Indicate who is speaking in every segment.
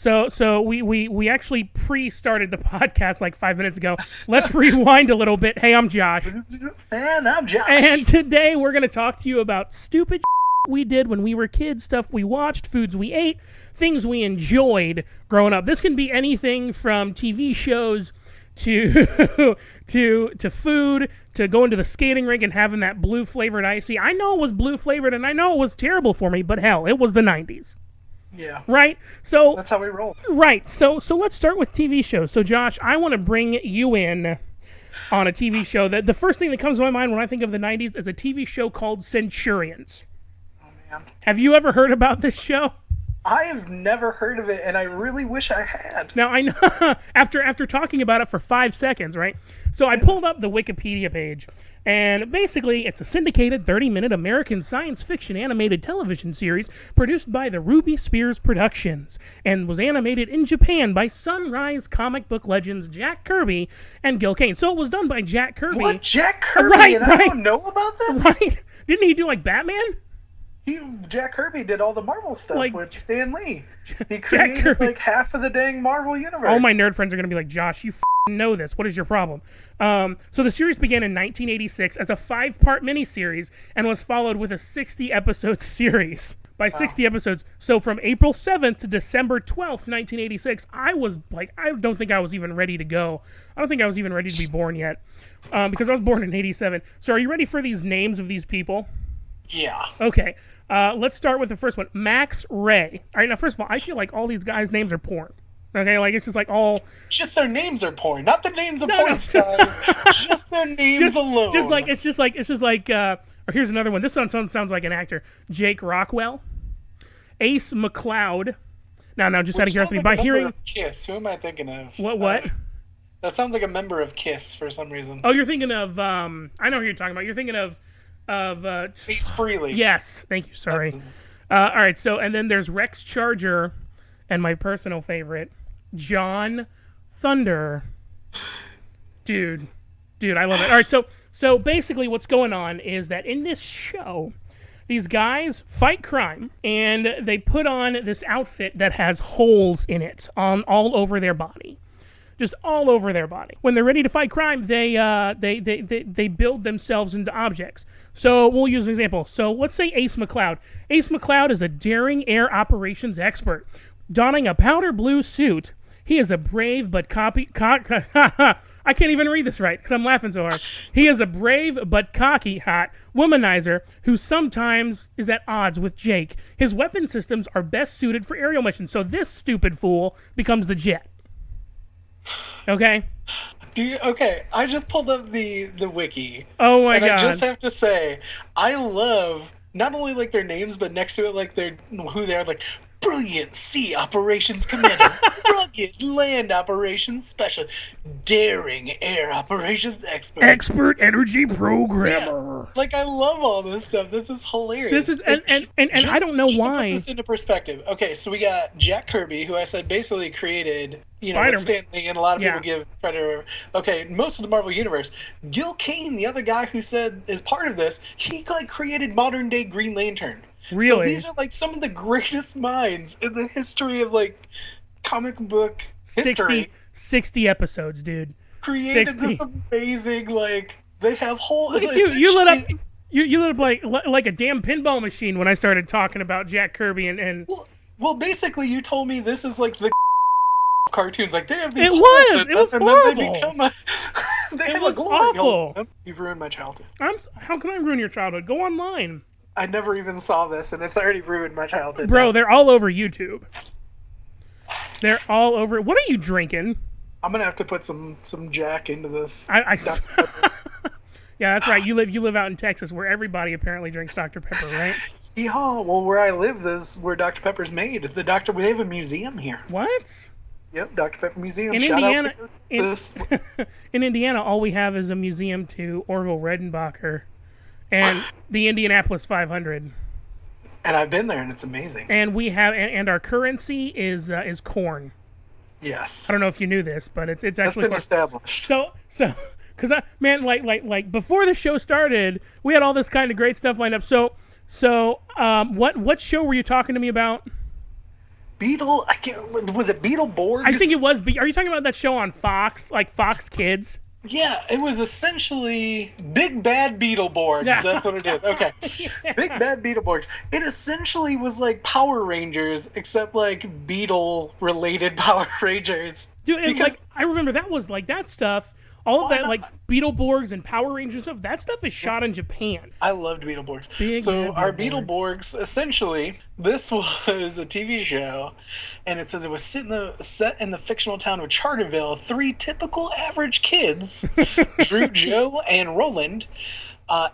Speaker 1: So we actually pre-started the podcast like 5 minutes ago. Let's rewind a little bit. Hey, I'm Josh.
Speaker 2: And I'm Josh.
Speaker 1: And today we're going to talk to you about stupid we did when we were kids, stuff we watched, foods we ate, things we enjoyed growing up. This can be anything from TV shows to to food, to going to the skating rink and having that blue flavored icy. I know it was blue flavored and I know it was terrible for me, but hell, it was the 90s.
Speaker 2: Yeah.
Speaker 1: Right? So
Speaker 2: that's how we roll.
Speaker 1: Right. So let's start with TV shows. So Josh, I want to bring you in on a TV show that the first thing that comes to my mind when I think of the 90s is a TV show called Centurions.
Speaker 2: Oh man.
Speaker 1: Have you ever heard about this show?
Speaker 2: I have never heard of it, and I really wish I had.
Speaker 1: Now, I know, after talking about it for 5 seconds, right? So I pulled up the Wikipedia page, and basically it's a syndicated 30-minute American science fiction animated television series produced by the Ruby Spears Productions, and was animated in Japan by Sunrise comic book legends Jack Kirby and Gil Kane. So it was done by Jack Kirby.
Speaker 2: What? Jack Kirby?
Speaker 1: Right,
Speaker 2: and
Speaker 1: right.
Speaker 2: I don't know about this?
Speaker 1: Right? Didn't he do, like, Batman?
Speaker 2: Jack Kirby did all the Marvel stuff
Speaker 1: Like,
Speaker 2: with Stan Lee. He
Speaker 1: Jack
Speaker 2: created
Speaker 1: Kirby.
Speaker 2: like half of the dang Marvel universe.
Speaker 1: All my nerd friends are going to be like, Josh, you know this. What is your problem? So the series began in 1986 as a 5-part miniseries and was followed with a 60-episode series. By 60 episodes, so from April 7th to December 12th, 1986, I was like, I don't think I was even ready to go. I don't think I was even ready to be born yet, because I was born in 87. So are you ready for these names of these people?
Speaker 2: Yeah.
Speaker 1: Okay. Let's start with the first one. Max Ray. All right, now, first of all, I feel like all these guys' names are porn. Okay, like, it's just like all...
Speaker 2: Just their names are porn, not the names of
Speaker 1: No,
Speaker 2: porn
Speaker 1: no.
Speaker 2: stars. Just their names alone.
Speaker 1: It's just like, or here's another one. This one sounds like an actor. Jake Rockwell. Ace McLeod. Now, just out of curiosity, by hearing...
Speaker 2: Of Kiss. Who am I thinking of?
Speaker 1: What?
Speaker 2: That sounds like a member of Kiss for some reason.
Speaker 1: Oh, you're thinking of, I know who you're talking about. You're thinking of
Speaker 2: Ace Frehley.
Speaker 1: Yes, thank you, sorry. All right, so, and then there's Rex Charger, and my personal favorite, John Thunder. Dude, I love it. All right, so basically what's going on is that in this show, these guys fight crime, and they put on this outfit that has holes in it all over their body. Just all over their body. When they're ready to fight crime, they build themselves into objects. So we'll use an example. So let's say Ace McLeod. Ace McLeod is a daring air operations expert. Donning a powder blue suit, he is a brave but I can't even read this right because I'm laughing so hard. He is a brave but cocky hot womanizer who sometimes is at odds with Jake. His weapon systems are best suited for aerial missions, so this stupid fool becomes the jet. Okay?
Speaker 2: Okay, I just pulled up the wiki.
Speaker 1: Oh my god.
Speaker 2: I just have to say, I love not only like their names, but next to it like who they are, like brilliant sea operations commander, rugged land operations specialist, daring air operations expert
Speaker 1: energy programmer.
Speaker 2: Yeah, like I love all this stuff. This is hilarious.
Speaker 1: This is and I don't know
Speaker 2: just
Speaker 1: why.
Speaker 2: To put this into perspective. Okay, so we got Jack Kirby, who I said basically created, with Stan Lee, and a lot of people give credit. Okay, most of the Marvel universe. Gil Kane, the other guy who said is part of this, he like created modern day Green Lantern.
Speaker 1: Really?
Speaker 2: So these are like some of the greatest minds in the history of like comic book history.
Speaker 1: 60 episodes, dude.
Speaker 2: Created 60. This amazing, like, they have whole...
Speaker 1: Look at you. You lit up... You lit up like a damn pinball machine when I started talking about Jack Kirby and...
Speaker 2: Well, basically, you told me this is like the cartoons. Like, they have these...
Speaker 1: It was horrible.
Speaker 2: Then they become a...
Speaker 1: It was awful.
Speaker 2: You've ruined my childhood.
Speaker 1: How can I ruin your childhood? Go online.
Speaker 2: I never even saw this, and it's already ruined my childhood.
Speaker 1: Bro, they're all over YouTube. They're all over... What are you drinking?
Speaker 2: I'm gonna have to put some Jack into this.
Speaker 1: Yeah, that's right. You live out in Texas, where everybody apparently drinks Dr. Pepper, right?
Speaker 2: Yeah, well, where I live is where Dr. Pepper's made. We have a museum here.
Speaker 1: What?
Speaker 2: Yep, Dr. Pepper Museum.
Speaker 1: In Indiana, all we have is a museum to Orville Redenbacher and the Indianapolis 500.
Speaker 2: And I've been there, and it's amazing.
Speaker 1: And we have, and our currency is corn.
Speaker 2: Yes.
Speaker 1: I don't know if you knew this, but it's actually
Speaker 2: that's been established.
Speaker 1: So, because like before the show started, we had all this kind of great stuff lined up. So, what show were you talking to me about?
Speaker 2: Beetle. I can't. Was it Beetleborgs?
Speaker 1: I think it was. Are you talking about that show on Fox, like Fox Kids?
Speaker 2: Yeah, it was essentially Big Bad Beetleborgs.
Speaker 1: Yeah.
Speaker 2: That's what it is. Okay.
Speaker 1: Yeah.
Speaker 2: Big Bad Beetleborgs. It essentially was like Power Rangers, except like beetle-related Power Rangers.
Speaker 1: Dude, and
Speaker 2: Because-
Speaker 1: like I remember that was like that stuff. All of that, like Beetleborgs and Power Rangers stuff, that stuff is shot in Japan.
Speaker 2: I loved Beetleborgs.
Speaker 1: Big
Speaker 2: So
Speaker 1: Bad
Speaker 2: our
Speaker 1: Beetleborgs.
Speaker 2: Beetleborgs, essentially, this was a TV show, and it says it was set in the fictional town of Charterville. 3 typical average kids, Drew, Joe, and Roland,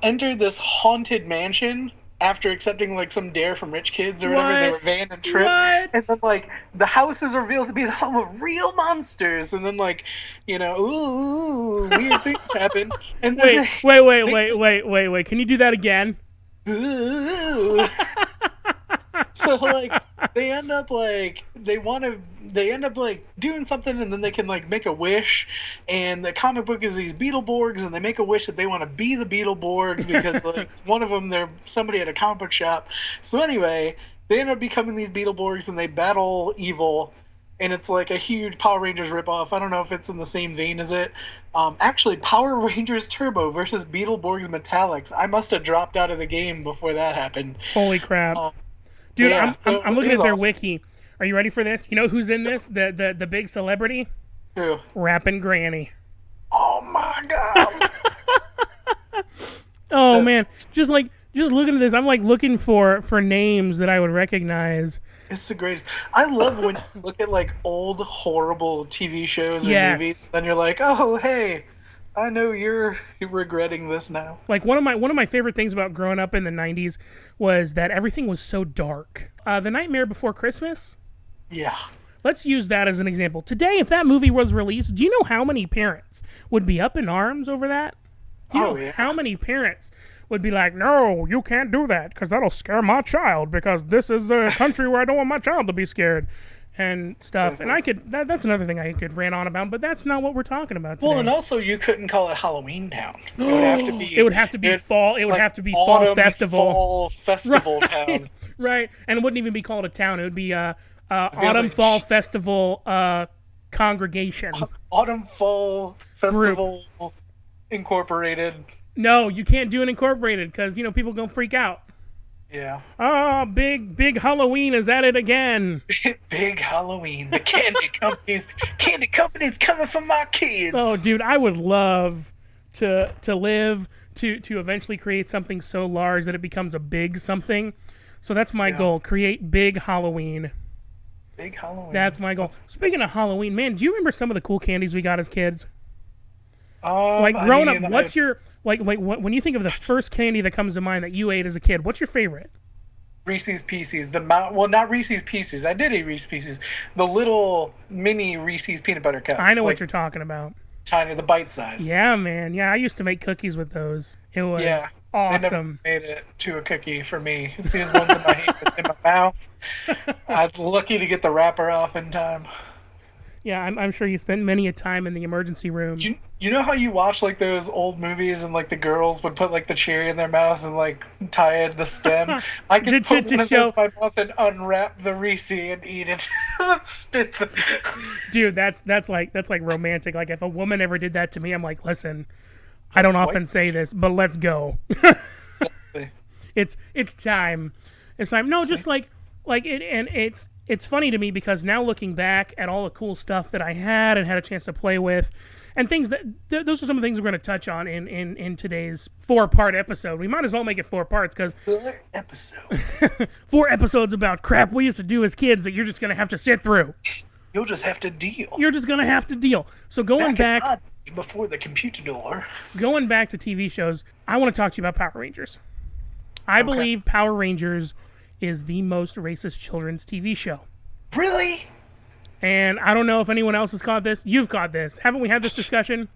Speaker 2: entered this haunted mansion after accepting like some dare from rich kids or whatever. They were
Speaker 1: What?
Speaker 2: Van and Trip,
Speaker 1: What?
Speaker 2: and then like the house is revealed to be the home of real monsters, and then like ooh, weird things happen. And then
Speaker 1: Wait. Can you do that again?
Speaker 2: ooh. So like they end up like doing something, and then they can like make a wish, and the comic book is these Beetleborgs, and they make a wish that they want to be the Beetleborgs because like one of them, they're somebody at a comic book shop. So anyway, they end up becoming these Beetleborgs, and they battle evil, and it's like a huge Power Rangers ripoff. I don't know if it's in the same vein as it. Actually, Power Rangers Turbo versus Beetleborgs Metallics. I must have dropped out of the game before that happened.
Speaker 1: Holy crap. Dude,
Speaker 2: yeah,
Speaker 1: I'm looking at their
Speaker 2: awesome.
Speaker 1: wiki. Are you ready for this? You know who's in this? The big celebrity?
Speaker 2: Who?
Speaker 1: Rappin' Granny.
Speaker 2: Oh my god!
Speaker 1: Oh man, just looking at this, I'm like looking for names that I would recognize.
Speaker 2: It's the greatest. I love when you look at like old horrible TV shows or
Speaker 1: Yes.
Speaker 2: movies, and you're like, oh hey, I know you're regretting this now.
Speaker 1: Like one of my favorite things about growing up in the '90s was that everything was so dark. The Nightmare Before Christmas.
Speaker 2: Yeah.
Speaker 1: Let's use that as an example. Today, if that movie was released, do you know how many parents would be up in arms over that? Do you know
Speaker 2: yeah.
Speaker 1: how many parents would be like, no, you can't do that because that'll scare my child because this is a country where I don't want my child to be scared and stuff. And that's another thing I could rant on about, but that's not what we're talking about today.
Speaker 2: Well, and also you couldn't call it Halloween Town. It would have to be.
Speaker 1: It would have to be fall. It would
Speaker 2: like
Speaker 1: have to be
Speaker 2: autumn,
Speaker 1: fall festival.
Speaker 2: Fall festival town.
Speaker 1: Right, and it wouldn't even be called a town. It would be autumn
Speaker 2: Village.
Speaker 1: fall festival congregation.
Speaker 2: Autumn Fall Festival Incorporated.
Speaker 1: No, you can't do an incorporated because people gonna freak out.
Speaker 2: Yeah.
Speaker 1: Oh, big Halloween is at it again.
Speaker 2: Big Halloween. The candy company's coming for my kids.
Speaker 1: Oh, dude, I would love to live to eventually create something so large that it becomes a big something. So that's my goal. Create big Halloween.
Speaker 2: Big Halloween.
Speaker 1: That's my goal. Speaking of Halloween, man, do you remember some of the cool candies we got as kids? Like growing up, what's your when you think of the first candy that comes to mind that you ate as a kid? What's your favorite?
Speaker 2: Reese's Pieces. Well, not Reese's Pieces. I did eat Reese's Pieces. The little mini Reese's peanut butter cups.
Speaker 1: I know what you're talking about.
Speaker 2: Tiny, the bite size.
Speaker 1: Yeah, man. Yeah, I used to make cookies with those. It was
Speaker 2: They
Speaker 1: awesome.
Speaker 2: never made it to a cookie for me. As soon as one's in my hand, it's in my mouth. I'm lucky to get the wrapper off in time.
Speaker 1: Yeah, I'm sure you spent many a time in the emergency room.
Speaker 2: You know how you watch like those old movies and like the girls would put like the cherry in their mouth and like tie it the stem? I could put one of those in my mouth and unwrap the Reese and eat it. Spit the...
Speaker 1: Dude, that's like romantic. Like if a woman ever did that to me, I'm like, listen, I don't often say this, but let's go.
Speaker 2: Exactly.
Speaker 1: It's time. It's time. No, just like it, and it's funny to me because now looking back at all the cool stuff that I had and had a chance to play with, and things that those are some of the things we're going to touch on in today's 4-part episode. We might as well make it 4 parts because
Speaker 2: 4 episodes.
Speaker 1: 4 episodes about crap we used to do as kids that you're just going to have to sit through.
Speaker 2: You'll just have to deal.
Speaker 1: You're just going to have to deal. So going back
Speaker 2: before the computer door.
Speaker 1: Going back to TV shows, I want to talk to you about Power Rangers. I believe Power Rangers is the most racist children's TV show.
Speaker 2: Really?
Speaker 1: And I don't know if anyone else has caught this. You've caught this. Haven't we had this discussion?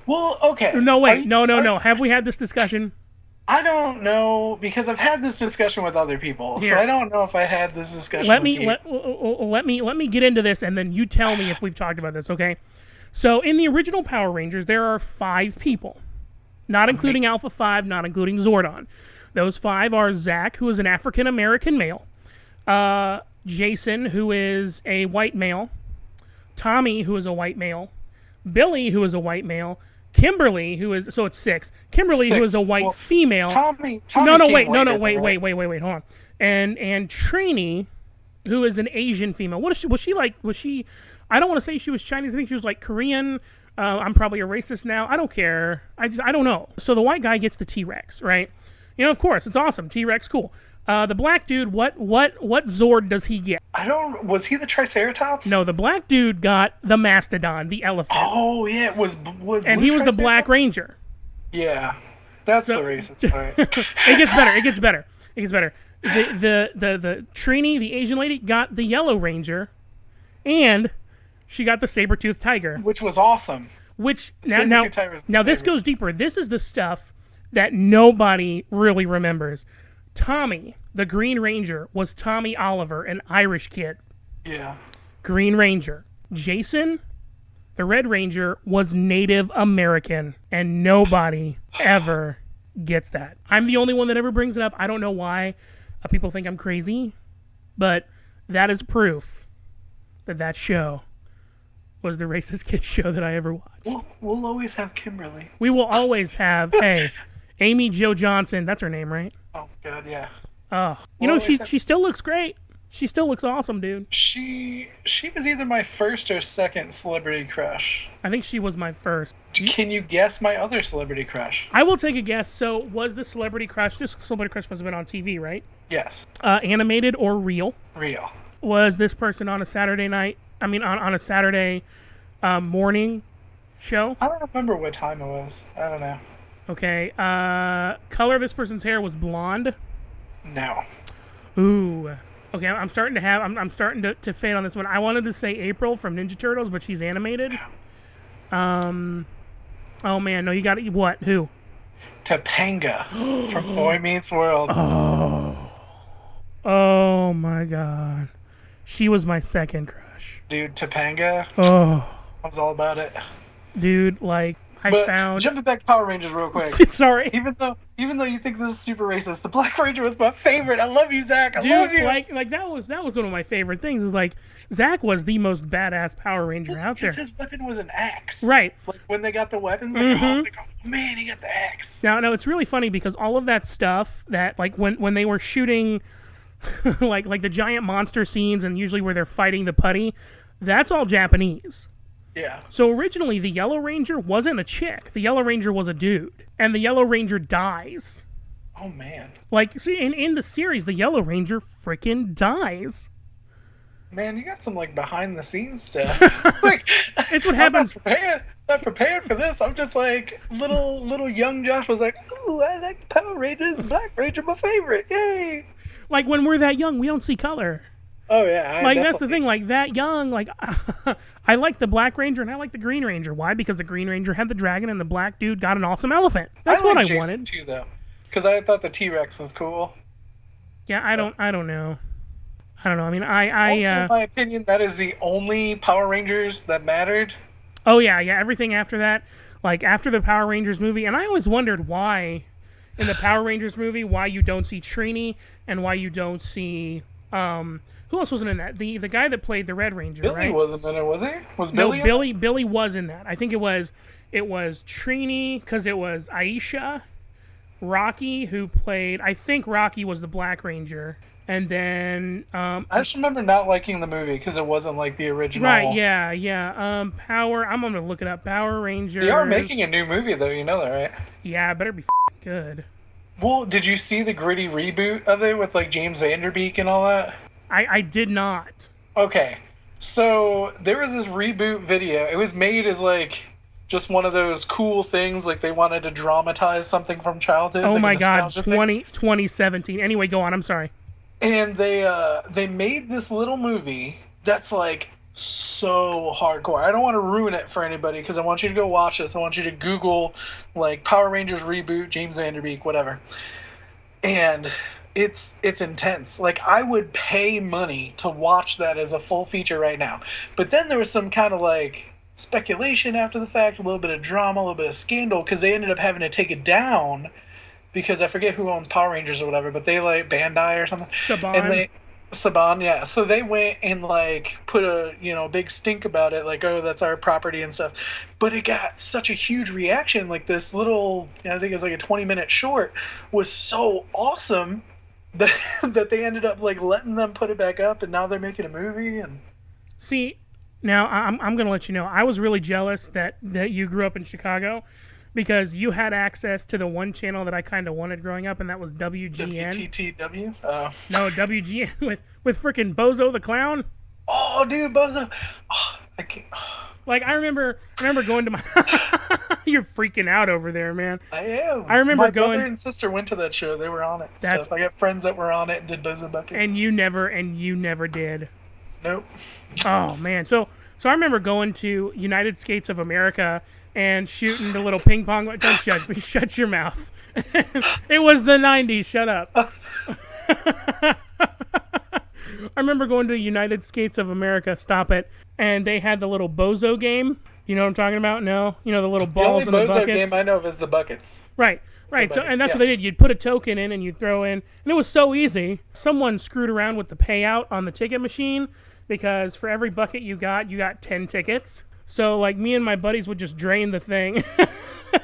Speaker 2: Well, okay.
Speaker 1: No, wait. No. Have we had this discussion?
Speaker 2: I don't know because I've had this discussion with other people,
Speaker 1: Here.
Speaker 2: so I don't know if I had this discussion.
Speaker 1: Let
Speaker 2: with you.
Speaker 1: me get into this, and then you tell me if we've talked about this. Okay. So in the original Power Rangers, there are 5 people, not including Alpha 5, not including Zordon. Those 5 are Zach, who is an African American male. Jason, who is a white male, Tommy, who is a white male, Billy, who is a white male, Kimberly, who is, so it's 6. Kimberly, who is a white female.
Speaker 2: Tommy
Speaker 1: wait, hold on. And Trini, who is an Asian female. What is she? Was she? I don't want to say she was Chinese. I think she was like Korean. I'm probably a racist now. I don't care. I don't know. So the white guy gets the T-Rex, right? Of course, it's awesome. T-Rex, cool. The black dude, what Zord does he get?
Speaker 2: Was he the Triceratops?
Speaker 1: No, the black dude got the Mastodon, the elephant.
Speaker 2: Oh yeah, it was
Speaker 1: and he was the Black Ranger.
Speaker 2: Yeah, that's the racist part.
Speaker 1: It gets better. The Trini, the Asian lady, got the Yellow Ranger, and she got the saber-toothed tiger,
Speaker 2: which was awesome.
Speaker 1: Which now this goes deeper. This is the stuff that nobody really remembers. Tommy, the Green Ranger, was Tommy Oliver, an Irish kid.
Speaker 2: Yeah.
Speaker 1: Green Ranger. Jason, the Red Ranger, was Native American, and nobody ever gets that. I'm the only one that ever brings it up. I don't know why people think I'm crazy, but that is proof that show was the racist kid show that I ever watched.
Speaker 2: We'll always have Kimberly.
Speaker 1: We will always have, Amy Jo Johnson. That's her name, right?
Speaker 2: Oh, God, yeah.
Speaker 1: Oh, she still looks great. She still looks awesome, dude.
Speaker 2: She was either my first or second celebrity crush.
Speaker 1: I think she was my first.
Speaker 2: Can you guess my other celebrity crush?
Speaker 1: I will take a guess. So, was the celebrity crush... This celebrity crush must have been on TV, right?
Speaker 2: Yes.
Speaker 1: Animated or real?
Speaker 2: Real.
Speaker 1: Was this person on a Saturday night... on a Saturday morning show?
Speaker 2: I don't remember what time it was. I don't know.
Speaker 1: Okay. Color of this person's hair was blonde?
Speaker 2: No.
Speaker 1: Ooh. Okay, I'm starting to fade on this one. I wanted to say April from Ninja Turtles, but she's animated. Oh man, no, you got it. What? Who?
Speaker 2: Topanga from Boy Meets World.
Speaker 1: Oh my God. She was my second crush.
Speaker 2: Dude, Topanga.
Speaker 1: Oh.
Speaker 2: I was all about it.
Speaker 1: Dude, like,
Speaker 2: jumping back to Power Rangers real quick.
Speaker 1: Sorry.
Speaker 2: Even though you think this is super racist, the Black Ranger was my favorite. I love you, Zach. I love you.
Speaker 1: Like that was one of my favorite things. Is like Zach was the most badass Power Ranger out there.
Speaker 2: His weapon was an axe.
Speaker 1: Right.
Speaker 2: Like when they got the weapons, I was like, oh man, he got the axe.
Speaker 1: Now, it's really funny because all of that stuff that like when they were shooting like the giant monster scenes and usually where they're fighting the putty, that's all Japanese.
Speaker 2: Yeah.
Speaker 1: So originally, the Yellow Ranger wasn't a chick. The Yellow Ranger was a dude. And the Yellow Ranger dies.
Speaker 2: Oh, man.
Speaker 1: Like, see, in the series, the Yellow Ranger freaking dies.
Speaker 2: Man, you got some, like, behind-the-scenes stuff. Like,
Speaker 1: it's what happens.
Speaker 2: Not prepared for this. I'm just like, little young Josh was like, ooh, I like Power Rangers. Black Ranger, my favorite. Yay.
Speaker 1: Like, when we're that young, we don't see color.
Speaker 2: Oh, yeah.
Speaker 1: That's the thing. Like, that young, like, I like the Black Ranger and I like the Green Ranger. Why? Because the Green Ranger had the dragon and the black dude got an awesome elephant. That's what I
Speaker 2: Jason
Speaker 1: wanted.
Speaker 2: Too, though. Because I thought the T-Rex was cool.
Speaker 1: Yeah, I don't know. I mean,
Speaker 2: also, in my opinion, that is the only Power Rangers that mattered.
Speaker 1: Oh, yeah. Everything after that, like, after the Power Rangers movie, and I always wondered why, in the Power Rangers movie, why you don't see Trini and why you don't see, who else wasn't in that? The guy that played the Red Ranger,
Speaker 2: Billy
Speaker 1: right?
Speaker 2: wasn't in it, was he? Was Billy?
Speaker 1: No, Billy was in that. I think it was Trini, because it was Aisha, Rocky, who played, I think Rocky was the Black Ranger, and then...
Speaker 2: I just remember not liking the movie, because it wasn't like the original...
Speaker 1: Right, yeah. I'm going to look it up. Power Rangers...
Speaker 2: They are making a new movie, though, you know that, right?
Speaker 1: Yeah, it better be good.
Speaker 2: Well, did you see the gritty reboot of it with, like, James Vanderbeek and all that?
Speaker 1: I did not.
Speaker 2: Okay, so there was this reboot video. It was made as like just one of those cool things, like they wanted to dramatize something from childhood.
Speaker 1: Oh
Speaker 2: like
Speaker 1: my God, 2017. Anyway, go on. I'm sorry.
Speaker 2: And they made this little movie that's like so hardcore. I don't want to ruin it for anybody because I want you to go watch this. I want you to Google like Power Rangers reboot, James Vanderbeek, whatever. And it's intense. Like, I would pay money to watch that as a full feature right now. But then there was some kind of, like, speculation after the fact, a little bit of drama, a little bit of scandal, because they ended up having to take it down because I forget who owns Power Rangers or whatever, but they, like, Bandai or something.
Speaker 1: Saban.
Speaker 2: And Saban, yeah. So they went and like put a big stink about it, like, oh, that's our property and stuff. But it got such a huge reaction. Like this little, I think it was like a 20-minute short, was so awesome that that they ended up like letting them put it back up, and now they're making a movie. And
Speaker 1: See, now I'm gonna let you know. I was really jealous that you grew up in Chicago, because you had access to the one channel that I kind of wanted growing up, and that was WGN.
Speaker 2: WTTW.
Speaker 1: No, WGN with freaking Bozo the Clown.
Speaker 2: Oh, dude, Bozo. Oh, I can't.
Speaker 1: Like I remember going to my. You're freaking out over there, man.
Speaker 2: I am.
Speaker 1: I remember
Speaker 2: my
Speaker 1: going.
Speaker 2: brother and sister went to that show. They were on it. And stuff. I got friends that were on it and did Bozo buckets.
Speaker 1: And you never did.
Speaker 2: Nope.
Speaker 1: Oh man, so I remember going to United Skates of America and shooting the little ping pong. Don't judge me. Shut your mouth. It was the 90s. Shut up. I remember going to United Skates of America. Stop it. And they had the little Bozo game. You know what I'm talking about? No, the little balls in the buckets.
Speaker 2: The only Bozo game I know of is the buckets.
Speaker 1: Right. So, and that's what they did. You'd put a token in and you'd throw in, and it was so easy. Someone screwed around with the payout on the ticket machine, because for every bucket you got 10 tickets. So like me and my buddies would just drain the thing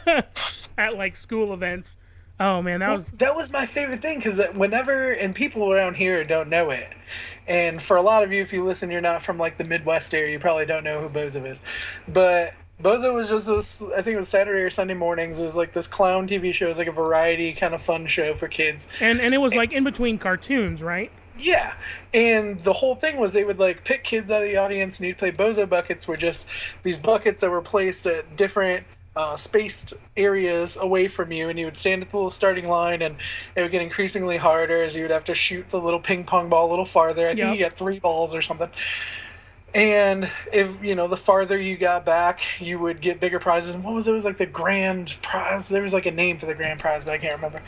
Speaker 1: at like school events. Oh man, that
Speaker 2: was my favorite thing, because whenever, and people around here don't know it, and for a lot of you, if you listen, you're not from like the Midwest area, you probably don't know who Bozo is, but Bozo was just this, I think it was Saturday or Sunday mornings. It was like this clown TV show. It was like a variety kind of fun show for kids.
Speaker 1: And it was like in between cartoons, right?
Speaker 2: Yeah. And the whole thing was they would like pick kids out of the audience, and you'd play Bozo buckets, were just these buckets that were placed at different spaced areas away from you, and you would stand at the little starting line, and it would get increasingly harder as you would have to shoot the little ping pong ball a little farther. I think you got 3 balls or something. And if, the farther you got back, you would get bigger prizes. And what was it? It was like the grand prize. There was like a name for the grand prize, but I can't remember.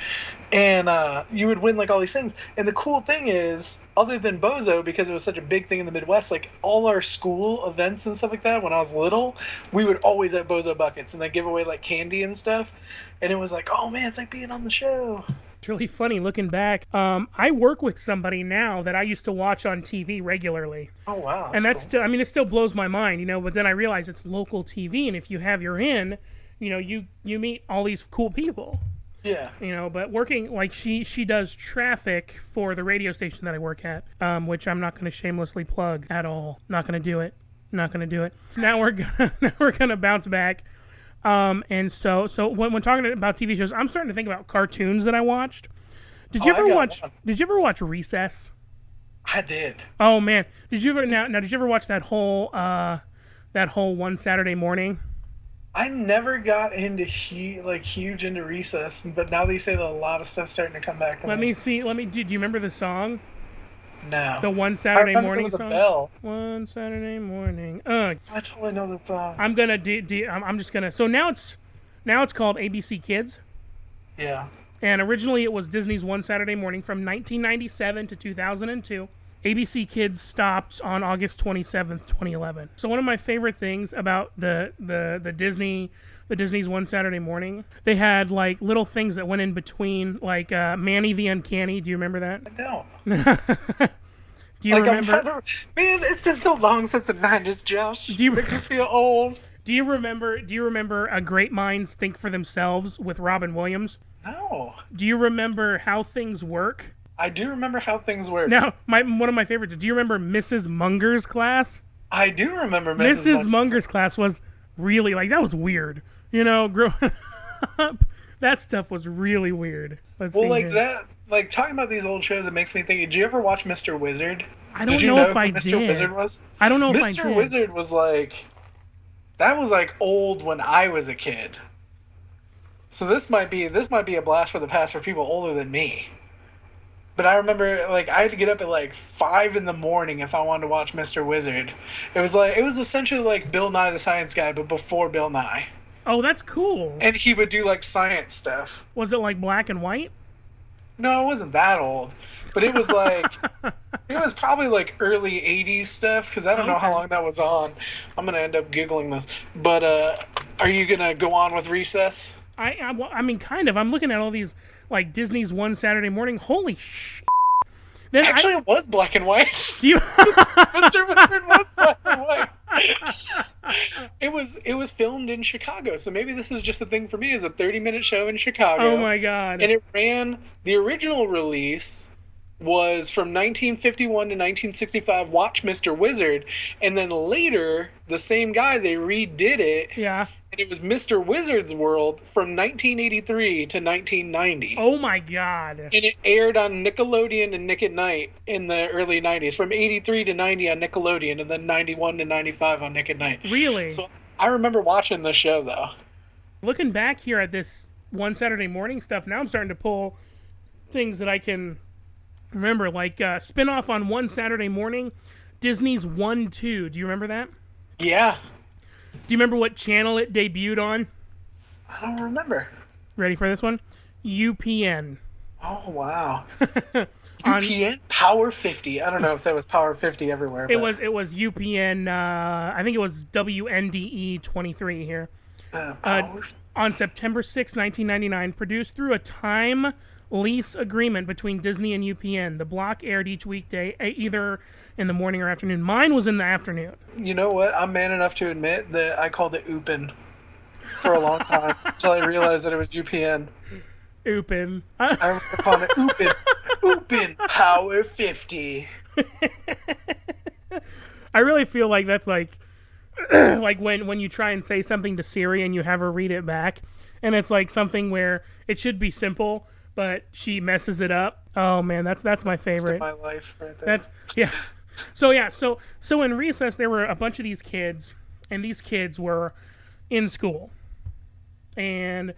Speaker 2: And you would win like all these things. And the cool thing is, other than Bozo, because it was such a big thing in the Midwest, like all our school events and stuff like that, when I was little, we would always have Bozo buckets, and they give away like candy and stuff. And it was like, oh man, it's like being on the show.
Speaker 1: It's really funny looking back. I work with somebody now that I used to watch on TV regularly.
Speaker 2: Oh, wow.
Speaker 1: And that's
Speaker 2: cool.
Speaker 1: Still, it still blows my mind, but then I realize it's local TV, and if you have your in, you meet all these cool people.
Speaker 2: Yeah.
Speaker 1: But working, like she does traffic for the radio station that I work at, which I'm not going to shamelessly plug at all. Not going to do it. Now we're going to bounce back. And so when talking about TV shows, I'm starting to think about cartoons that I watched. Did you ever watch Recess?
Speaker 2: I did.
Speaker 1: Oh man, did you ever watch that whole One Saturday Morning?
Speaker 2: I never got into huge into Recess, but now that you say that, a lot of stuff's starting to come back to me.
Speaker 1: Let me see. Do you remember the song?
Speaker 2: No.
Speaker 1: The One Saturday Morning
Speaker 2: it was
Speaker 1: song.
Speaker 2: A bell.
Speaker 1: One Saturday Morning.
Speaker 2: I totally know that song.
Speaker 1: I'm gonna I'm just gonna. So now it's called ABC Kids.
Speaker 2: Yeah.
Speaker 1: And originally it was Disney's One Saturday Morning from 1997 to 2002. ABC Kids stopped on August 27th, 2011. So one of my favorite things about the Disney's One Saturday Morning, they had like little things that went in between, like Manny the Uncanny. Do you remember that?
Speaker 2: I don't.
Speaker 1: Do you remember?
Speaker 2: Man, it's been so long since the 90s, Josh.
Speaker 1: Do you
Speaker 2: make me feel old?
Speaker 1: Do you remember Great Minds Think for Themselves with Robin Williams?
Speaker 2: No.
Speaker 1: Do you remember How Things Work?
Speaker 2: I do remember How Things Work.
Speaker 1: Now, one of my favorites. Do you remember Mrs. Munger's class?
Speaker 2: I do remember
Speaker 1: Mrs. Munger's class was really, like, that was weird. Growing up, that stuff was really weird.
Speaker 2: Like talking about these old shows, it makes me think, did you ever watch Mr. Wizard?
Speaker 1: I don't know if I did.
Speaker 2: Mr. Wizard was?
Speaker 1: I don't know if I did.
Speaker 2: Mr. Wizard was like, that was like old when I was a kid. So this might be a blast for the past for people older than me. But I remember, like, I had to get up at like 5 in the morning if I wanted to watch Mr. Wizard. It was essentially like Bill Nye the Science Guy, but before Bill Nye.
Speaker 1: Oh, that's cool.
Speaker 2: And he would do like science stuff.
Speaker 1: Was it like black and white?
Speaker 2: No, it wasn't that old. But it was like, it was probably like early 80s stuff, because I don't know how long that was on. I'm going to end up Googling this. But are you going to go on with Recess?
Speaker 1: I mean, kind of. I'm looking at all these, like, Disney's One Saturday Morning. Holy shit. Then
Speaker 2: Actually, it was black and white.
Speaker 1: do you?
Speaker 2: Mr. Wizard was black and white. It was filmed in Chicago, so maybe this is just a thing for me. It's a 30-minute show in Chicago.
Speaker 1: Oh my god!
Speaker 2: And it ran. The original release was from 1951 to 1965. Watch Mr. Wizard, and then later the same guy they redid it.
Speaker 1: Yeah.
Speaker 2: And it was Mr. Wizard's World from 1983 to 1990.
Speaker 1: Oh my god!
Speaker 2: And it aired on Nickelodeon and Nick at Night in the early 90s, from 83 to 90 on Nickelodeon, and then 91 to 95 on Nick at Night.
Speaker 1: Really?
Speaker 2: So I remember watching the show, though.
Speaker 1: Looking back here at this One Saturday Morning stuff, now I'm starting to pull things that I can remember, like spin-off on One Saturday Morning, Disney's 1-2. Do you remember that?
Speaker 2: Yeah.
Speaker 1: Do you remember what channel it debuted on?
Speaker 2: I don't remember.
Speaker 1: Ready for this one? UPN.
Speaker 2: Oh, wow. UPN Power 50. I don't know if that was Power 50 everywhere.
Speaker 1: It was UPN, I think it was WNDE 23 here. On September 6, 1999, produced through a time lease agreement between Disney and UPN. The block aired each weekday, either in the morning or afternoon. Mine was in the afternoon.
Speaker 2: You know what? I'm man enough to admit that I called it Oopin for a long time until I realized that it was UPN.
Speaker 1: Oopin.
Speaker 2: I remember calling it Oopin. Oopin Power 50.
Speaker 1: I really feel like that's like like when you try and say something to Siri and you have her read it back, and it's like something where it should be simple, but she messes it up. Oh man, that's my favorite.
Speaker 2: That's my life right there.
Speaker 1: That's yeah. So in recess there were a bunch of these kids, and these kids were in school, and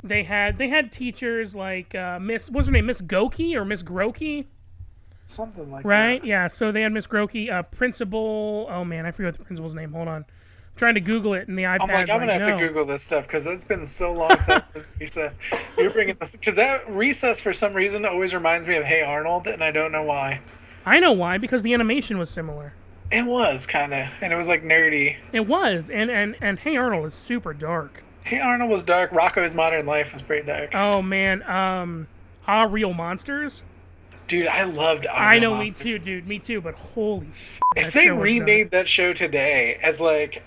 Speaker 1: they had teachers like Miss, what's her name, Miss Goki or Miss Grokey,
Speaker 2: something like
Speaker 1: right?
Speaker 2: that.
Speaker 1: Yeah. So they had Miss Grokey, principal. Oh man, I forget what the principal's name. Hold on, I'm trying to Google it in the iPad.
Speaker 2: I'm gonna have to Google this stuff because it's been so long since recess. You're bringing this because that recess for some reason always reminds me of Hey Arnold, and I don't know why.
Speaker 1: I know why, because the animation was similar.
Speaker 2: It was kind of, and it was like nerdy.
Speaker 1: It was, and Hey Arnold is super dark.
Speaker 2: Hey Arnold was dark. Rocko's Modern Life was pretty dark.
Speaker 1: Oh man, Real Monsters.
Speaker 2: Dude, I loved.
Speaker 1: I know, Monsters. Me too, dude. Me too. But holy shit!
Speaker 2: If they remade that show today as like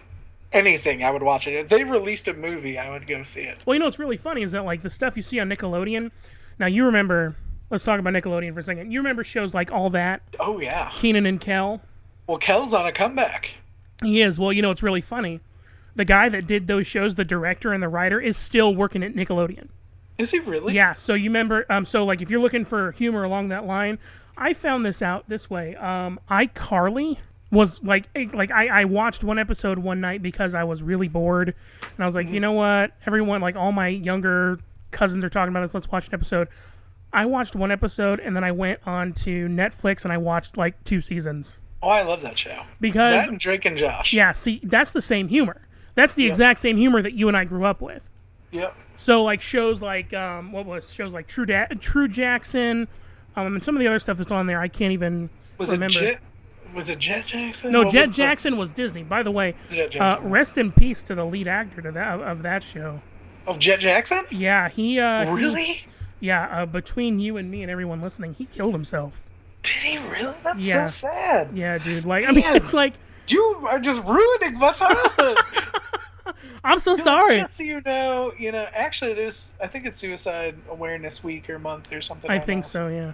Speaker 2: anything, I would watch it. If they released a movie, I would go see it.
Speaker 1: Well, you know what's really funny is that like the stuff you see on Nickelodeon. Now you remember. Let's talk about Nickelodeon for a second. You remember shows like All That?
Speaker 2: Oh yeah.
Speaker 1: Kenan and Kel.
Speaker 2: Well, Kel's on a comeback.
Speaker 1: He is. Well, you know it's really funny. The guy that did those shows, the director and the writer, is still working at Nickelodeon.
Speaker 2: Is he really?
Speaker 1: Yeah. So you remember? So like, if you're looking for humor along that line, I found this out this way. iCarly was like I watched one episode one night because I was really bored, and I was like, you know what? Everyone, like all my younger cousins are talking about this. Let's watch an episode. I watched one episode, and then I went on to Netflix and I watched like 2 seasons.
Speaker 2: Oh, I love that show.
Speaker 1: Because
Speaker 2: that and Drake and Josh.
Speaker 1: Yeah. See, that's the same humor. That's the exact same humor that you and I grew up with.
Speaker 2: Yep.
Speaker 1: So like shows like shows like True Jackson, and some of the other stuff that's on there I can't even remember.
Speaker 2: Was it Jet Jackson?
Speaker 1: No, Jet Jackson was Disney. By the way, rest in peace to the lead actor of that show.
Speaker 2: Of Jet Jackson?
Speaker 1: Yeah, he
Speaker 2: really?
Speaker 1: Between you and me and everyone listening, he killed himself.
Speaker 2: Did he really? That's so sad.
Speaker 1: Yeah, dude. Like, man. I mean, it's like
Speaker 2: you are just ruining my childhood.
Speaker 1: I'm so sorry.
Speaker 2: Just so you know, actually it is. I think it's Suicide Awareness Week or month or something.
Speaker 1: I think so. Yeah.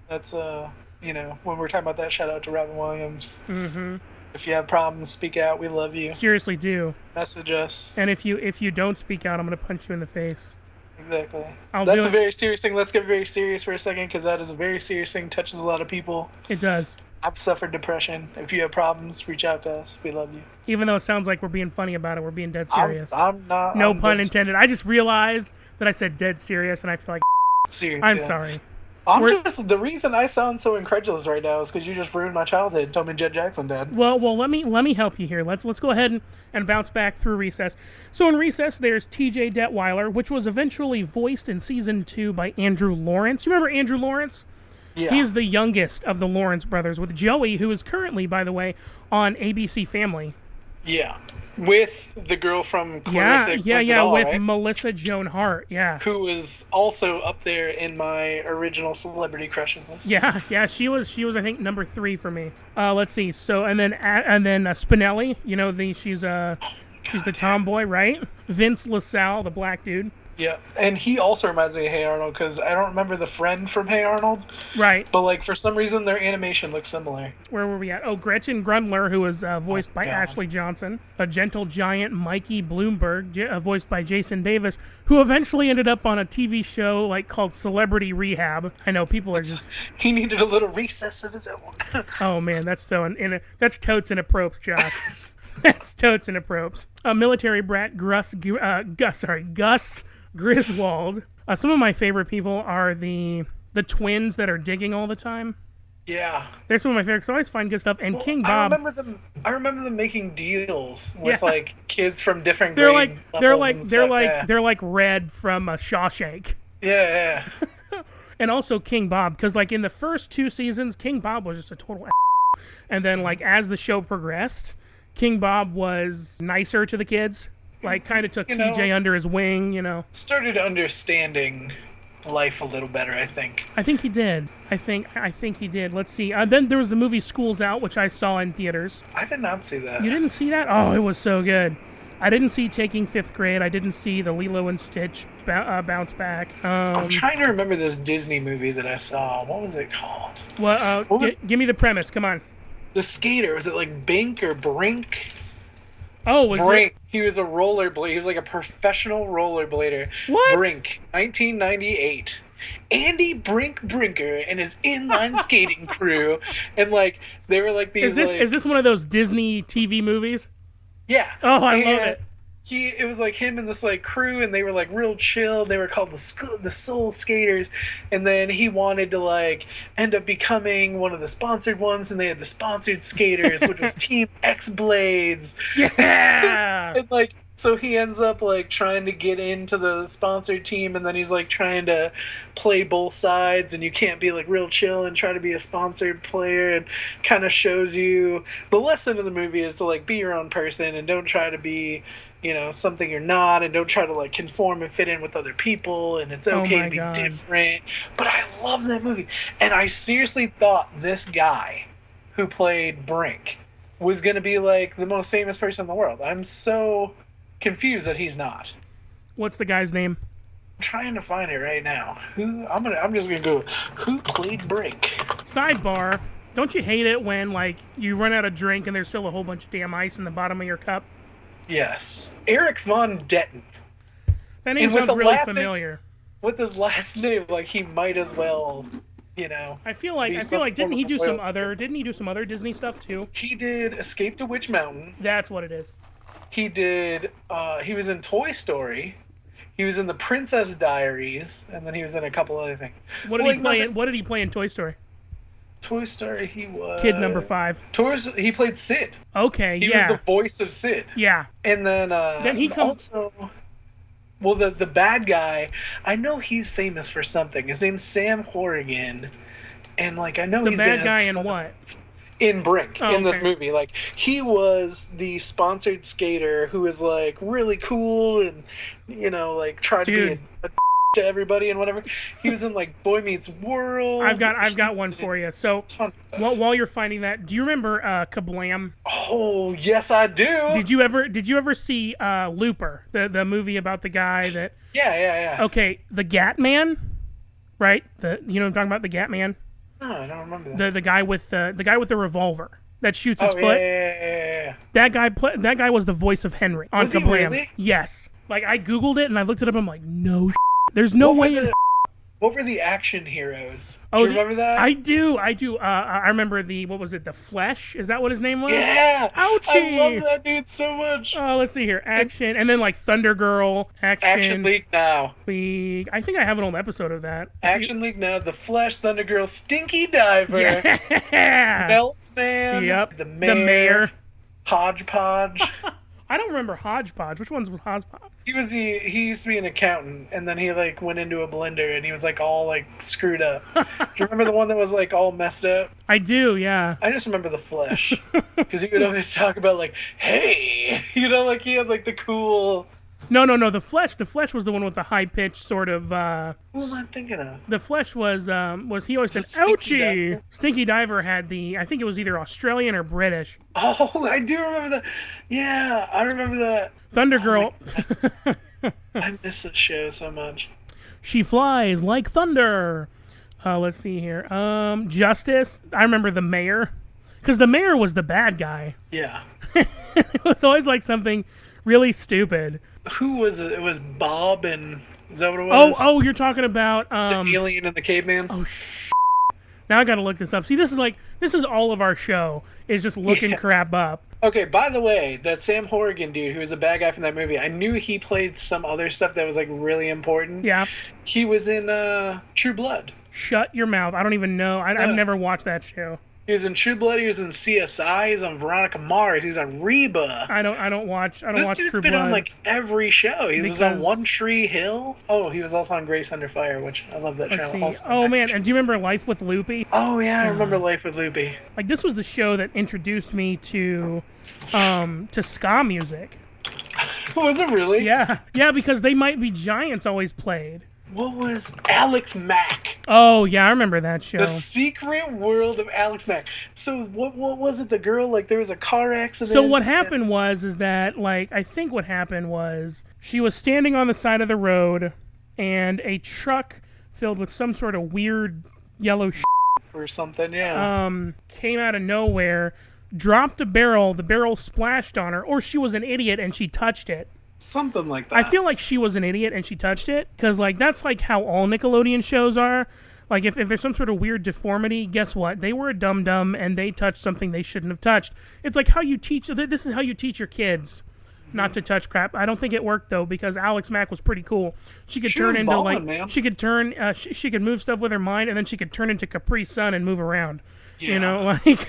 Speaker 2: That's when we're talking about that, shout out to Robin Williams.
Speaker 1: Mm-hmm.
Speaker 2: If you have problems, speak out. We love you.
Speaker 1: Seriously, do.
Speaker 2: Message us.
Speaker 1: And if you don't speak out, I'm gonna punch you in the face.
Speaker 2: Exactly. That's a very serious thing. Let's get very serious for a second, because that is a very serious thing. Touches a lot of people.
Speaker 1: It does.
Speaker 2: I've suffered depression. If you have problems, reach out to us. We love you.
Speaker 1: Even though it sounds like we're being funny about it, we're being dead serious.
Speaker 2: I'm not.
Speaker 1: No pun intended. I just realized that I said dead serious, and I feel like
Speaker 2: serious.
Speaker 1: I'm sorry.
Speaker 2: The reason I sound so incredulous right now is because you just ruined my childhood and told me Jet Jackson dead.
Speaker 1: Well, let me help you here. Let's go ahead and bounce back through Recess. So in Recess, there's T.J. Detweiler, which was eventually voiced in season 2 by Andrew Lawrence. You remember Andrew Lawrence?
Speaker 2: Yeah.
Speaker 1: He's the youngest of the Lawrence brothers, with Joey, who is currently, by the way, on ABC Family.
Speaker 2: Yeah, with the girl from
Speaker 1: Yeah,
Speaker 2: Clarissa
Speaker 1: yeah,
Speaker 2: Explains It
Speaker 1: yeah,
Speaker 2: All,
Speaker 1: with
Speaker 2: right?
Speaker 1: Melissa Joan Hart. Yeah.
Speaker 2: Who was also up there in my original celebrity crushes list.
Speaker 1: Yeah, yeah, she was I think number 3 for me. Let's see. So and then Spinelli, she's the
Speaker 2: God, yeah.
Speaker 1: tomboy, right? Vince LaSalle, the black dude.
Speaker 2: Yeah, and he also reminds me of Hey Arnold because I don't remember the friend from Hey Arnold,
Speaker 1: Right.
Speaker 2: but like for some reason their animation looks similar.
Speaker 1: Where were we at? Oh, Gretchen Grundler, who was
Speaker 2: Oh
Speaker 1: voiced by
Speaker 2: God.
Speaker 1: Ashley Johnson. A gentle giant, Mikey Bloomberg, voiced by Jason Davis, who eventually ended up on a TV show like called Celebrity Rehab. I know people are just,
Speaker 2: He needed a little recess of his own.
Speaker 1: oh man, that's so that's totes and apropes, Josh. That's totes and apropes. A military brat, Gus Griswold. Some of my favorite people are the twins that are digging all the time.
Speaker 2: Yeah.
Speaker 1: They're some of my favorites. I always find good stuff. And
Speaker 2: Well,
Speaker 1: King
Speaker 2: I
Speaker 1: Bob.
Speaker 2: remember them. I remember them making deals with
Speaker 1: Yeah.
Speaker 2: like kids from different
Speaker 1: They're
Speaker 2: grade
Speaker 1: like they're
Speaker 2: levels
Speaker 1: like
Speaker 2: and
Speaker 1: they're
Speaker 2: stuff,
Speaker 1: like
Speaker 2: yeah.
Speaker 1: they're like Red from Shawshank.
Speaker 2: Yeah,
Speaker 1: And also King Bob, because like in the first 2 seasons, King Bob was just a total and then like as the show progressed, King Bob was nicer to the kids. Like kind of took
Speaker 2: You know-
Speaker 1: TJ under his wing.
Speaker 2: started understanding life a little better, I think.
Speaker 1: I think he did. I think he did. Let's see. Then there was the movie School's Out, which I saw in theaters.
Speaker 2: I did not see that.
Speaker 1: You didn't see that? Oh, it was so good. I didn't see Taking Fifth Grade. I didn't see the Lilo and Stitch Bounce Back.
Speaker 2: I'm trying to remember this Disney movie that I saw. What was it called?
Speaker 1: Well,
Speaker 2: What was-
Speaker 1: give me the premise. Come on.
Speaker 2: The skater. Was it like Bink or Brink?
Speaker 1: Oh, was
Speaker 2: Brink. He was a rollerblader. He was like a professional rollerblader.
Speaker 1: What?
Speaker 2: Brink, 1998. Andy Brinker and his inline skating crew, and like they were like
Speaker 1: it?
Speaker 2: these.
Speaker 1: Is this one of those Disney TV movies?
Speaker 2: Yeah.
Speaker 1: Oh, I love
Speaker 2: And
Speaker 1: it.
Speaker 2: It was like him and this like crew, and they were like real chill. They were called the Soul Skaters, and then he wanted to like end up becoming one of the sponsored ones, and they had the sponsored skaters, which was Team X Blades.
Speaker 1: Yeah.
Speaker 2: And like so he ends up like trying to get into the sponsored team, and then he's like trying to play both sides, and you can't be like real chill and try to be a sponsored player, and kind of shows you the lesson of the movie is to like be your own person and don't try to be something you're not, and don't try to like conform and fit in with other people, and it's okay
Speaker 1: my
Speaker 2: to be
Speaker 1: God.
Speaker 2: different. But I love that movie, and I seriously thought this guy who played Brink was going to be like the most famous person in the world. I'm so confused that he's not.
Speaker 1: What's the guy's name?
Speaker 2: I'm trying to find it right now. I'm just gonna go. Who played Brink?
Speaker 1: Sidebar. Don't you hate it when like you run out of drink and there's still a whole bunch of damn ice in the bottom of your cup?
Speaker 2: Yes, Eric Von Detten.
Speaker 1: That name
Speaker 2: And with
Speaker 1: sounds
Speaker 2: the
Speaker 1: really
Speaker 2: last name-
Speaker 1: familiar.
Speaker 2: With his last name, like he might as well,
Speaker 1: I feel like didn't he do some other Disney stuff too?
Speaker 2: He did Escape to Witch Mountain.
Speaker 1: That's what it is.
Speaker 2: He did. He was in Toy Story. He was in The Princess Diaries, and then he was in a couple other things.
Speaker 1: What did he play? What did he play in Toy Story?
Speaker 2: Toy Story. He was
Speaker 1: Kid number 5.
Speaker 2: He played Sid.
Speaker 1: Okay,
Speaker 2: He
Speaker 1: yeah,
Speaker 2: was the voice of Sid.
Speaker 1: yeah.
Speaker 2: And then
Speaker 1: He comes.
Speaker 2: also, well, the bad guy, I know he's famous for something. His name's Sam Horrigan, and like I know
Speaker 1: The
Speaker 2: he's
Speaker 1: bad
Speaker 2: been
Speaker 1: guy
Speaker 2: a
Speaker 1: in
Speaker 2: ton of-
Speaker 1: what?
Speaker 2: in Brink
Speaker 1: Oh,
Speaker 2: in this
Speaker 1: okay.
Speaker 2: movie. Like he was the sponsored skater who was like really cool and like tried to
Speaker 1: Dude.
Speaker 2: be a to everybody and whatever. He was in like Boy Meets World.
Speaker 1: I've got one for you. So
Speaker 2: Ton of stuff.
Speaker 1: while you're finding that, do you remember Kablam?
Speaker 2: Oh yes, I do.
Speaker 1: Did you ever see Looper, the movie about the guy that?
Speaker 2: Yeah.
Speaker 1: Okay, the Gat Man, right? You know what I'm talking about, the Gat Man,
Speaker 2: No, I don't remember that.
Speaker 1: the guy with the revolver that shoots
Speaker 2: Oh
Speaker 1: his
Speaker 2: yeah,
Speaker 1: foot.
Speaker 2: yeah.
Speaker 1: That guy was the voice of Henry on
Speaker 2: Was he
Speaker 1: Kablam.
Speaker 2: really?
Speaker 1: Yes. Like I googled it and I looked it up. I'm like, no. There's no
Speaker 2: What
Speaker 1: way.
Speaker 2: were the- What were the action heroes?
Speaker 1: Oh,
Speaker 2: Do you remember that?
Speaker 1: I do. I remember what was it? The Flesh? Is that what his name was?
Speaker 2: Yeah.
Speaker 1: Ouchie.
Speaker 2: I love that dude so much.
Speaker 1: Oh, let's see here. Action, and then like Thunder Girl,
Speaker 2: Action League Now.
Speaker 1: League. I think I have an old episode of that.
Speaker 2: Action League Now. The Flash, Thunder Girl, Stinky Diver,
Speaker 1: Yeah.
Speaker 2: Meltman,
Speaker 1: Yep.
Speaker 2: the
Speaker 1: The mayor.
Speaker 2: Hodgepodge.
Speaker 1: I don't remember Hodgepodge. Which one's with Hodgepodge?
Speaker 2: He used to be an accountant, and then he like went into a blender, and he was like all like screwed up. Do you remember the one that was like all messed up?
Speaker 1: I do, yeah.
Speaker 2: I just remember the Flesh, because he would always talk about like, hey, like he had like the cool.
Speaker 1: No. The Flesh. The Flesh was the one with the high pitched sort of.
Speaker 2: Who am I thinking of?
Speaker 1: The Flesh was he always said
Speaker 2: Stinky
Speaker 1: ouchie.
Speaker 2: Diver?
Speaker 1: Stinky Diver had I think it was either Australian or British.
Speaker 2: Oh, I do remember that. Yeah, I remember that.
Speaker 1: Thunder Girl.
Speaker 2: I miss this show so much.
Speaker 1: She flies like thunder. Let's see here. Justice. I remember the mayor, because the mayor was the bad guy.
Speaker 2: Yeah.
Speaker 1: It was always like something really stupid.
Speaker 2: Who was it? It was Bob, and is that what it was?
Speaker 1: Oh, you're talking about
Speaker 2: the alien and the caveman.
Speaker 1: Oh Now I gotta look this up. See, this is all of our show is just looking crap up.
Speaker 2: Okay, by the way, that Sam Horrigan dude who was a bad guy from that movie, I knew he played some other stuff that was like really important.
Speaker 1: Yeah.
Speaker 2: He was in True Blood.
Speaker 1: Shut your mouth. I don't even know. I've never watched that show.
Speaker 2: He was in True Blood. He was in CSI. He's on Veronica Mars. He's on Reba.
Speaker 1: I don't watch True Blood.
Speaker 2: This dude's been on like every show. He was on One Tree Hill. Oh, he was also on Grace Under Fire, which I love that channel. Also
Speaker 1: oh man, and do you remember Life with Loopy?
Speaker 2: Oh yeah, I remember Life with Loopy.
Speaker 1: Like this was the show that introduced me to ska music.
Speaker 2: Was it really?
Speaker 1: Yeah, because They Might Be Giants always played.
Speaker 2: What was Alex Mack?
Speaker 1: Oh yeah, I remember that show.
Speaker 2: The Secret World of Alex Mack. So what was it? The girl, like there was a car accident.
Speaker 1: So what happened was that like I think what happened was she was standing on the side of the road, and a truck filled with some sort of weird yellow
Speaker 2: or something. Yeah.
Speaker 1: Came out of nowhere, dropped a barrel. The barrel splashed on her, or she was an idiot and she touched it.
Speaker 2: Something like that.
Speaker 1: I feel like she was an idiot and she touched it, because like that's like how all Nickelodeon shows are. Like if there's some sort of weird deformity, guess what? They were a dum-dum and they touched something they shouldn't have touched. It's like how you teach. This is how you teach your kids not to touch crap. I don't think it worked though, because Alex Mack was pretty cool. She could turn into ballin', man. She could turn. She could move stuff with her mind, and then she could turn into Capri Sun and move around. Yeah. You know, like.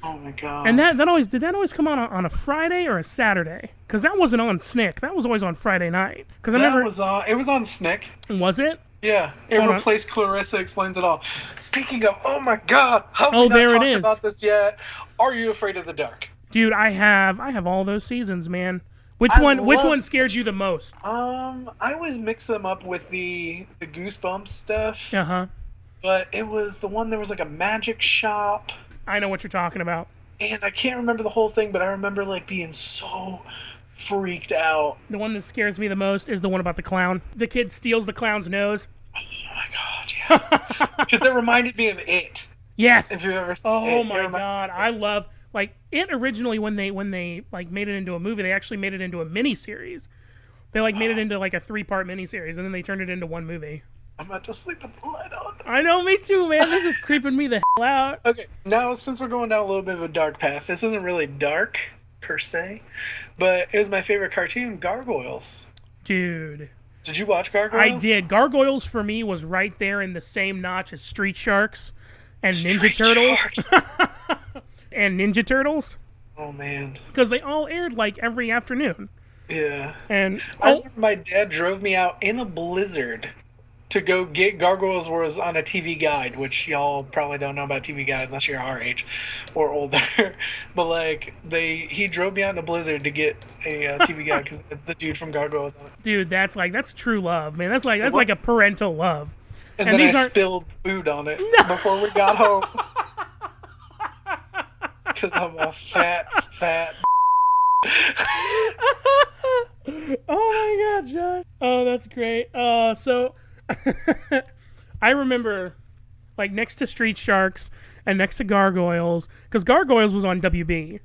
Speaker 2: Oh my god!
Speaker 1: And did that always come on a Friday or a Saturday? Because that wasn't on Snick. That was always on Friday night. Because
Speaker 2: it was on Snick.
Speaker 1: Was it?
Speaker 2: Yeah, it replaced Clarissa Explains It All. Speaking of, oh my god, how have we not
Speaker 1: there
Speaker 2: talked
Speaker 1: it is.
Speaker 2: about this yet? Are You Afraid of the Dark?
Speaker 1: Dude, I have all those seasons, man. Which one scared you the most?
Speaker 2: I always mix them up with the Goosebumps stuff.
Speaker 1: Uh-huh.
Speaker 2: But it was the one, there was like a magic shop.
Speaker 1: I know what you're talking about.
Speaker 2: And I can't remember the whole thing, but I remember like being so freaked out.
Speaker 1: The one that scares me the most is the one about the clown. The kid steals the clown's nose.
Speaker 2: Oh my god, yeah. Because it reminded me of It.
Speaker 1: Yes.
Speaker 2: If you've ever seen
Speaker 1: It. Oh my god, I love like It originally when they like made it into a movie, they actually made it into a miniseries. They like made it into like a 3-part miniseries, and then they turned it into one movie.
Speaker 2: I'm about to sleep with the light on.
Speaker 1: I know, me too, man. This is creeping me the hell out.
Speaker 2: Okay, now since we're going down a little bit of a dark path, this isn't really dark, per se, but it was my favorite cartoon, Gargoyles.
Speaker 1: Dude.
Speaker 2: Did you watch Gargoyles?
Speaker 1: I did. Gargoyles, for me, was right there in the same notch as Street Sharks and Ninja Turtles. And Ninja Turtles.
Speaker 2: Oh, man.
Speaker 1: Because they all aired, like, every afternoon.
Speaker 2: Yeah.
Speaker 1: And
Speaker 2: I remember my dad drove me out in a blizzard to go get Gargoyles. Was on a TV Guide, which y'all probably don't know about TV Guide unless you're our age or older. But like he drove me out in a blizzard to get a TV Guide because the dude from Gargoyles on it.
Speaker 1: Dude, that's true love, man. That's like a parental love.
Speaker 2: And then I spilled food on it before we got home because I'm a fat.
Speaker 1: Oh my god, Josh. Oh, that's great. So I remember, like, next to Street Sharks and next to Gargoyles, because Gargoyles was on WB.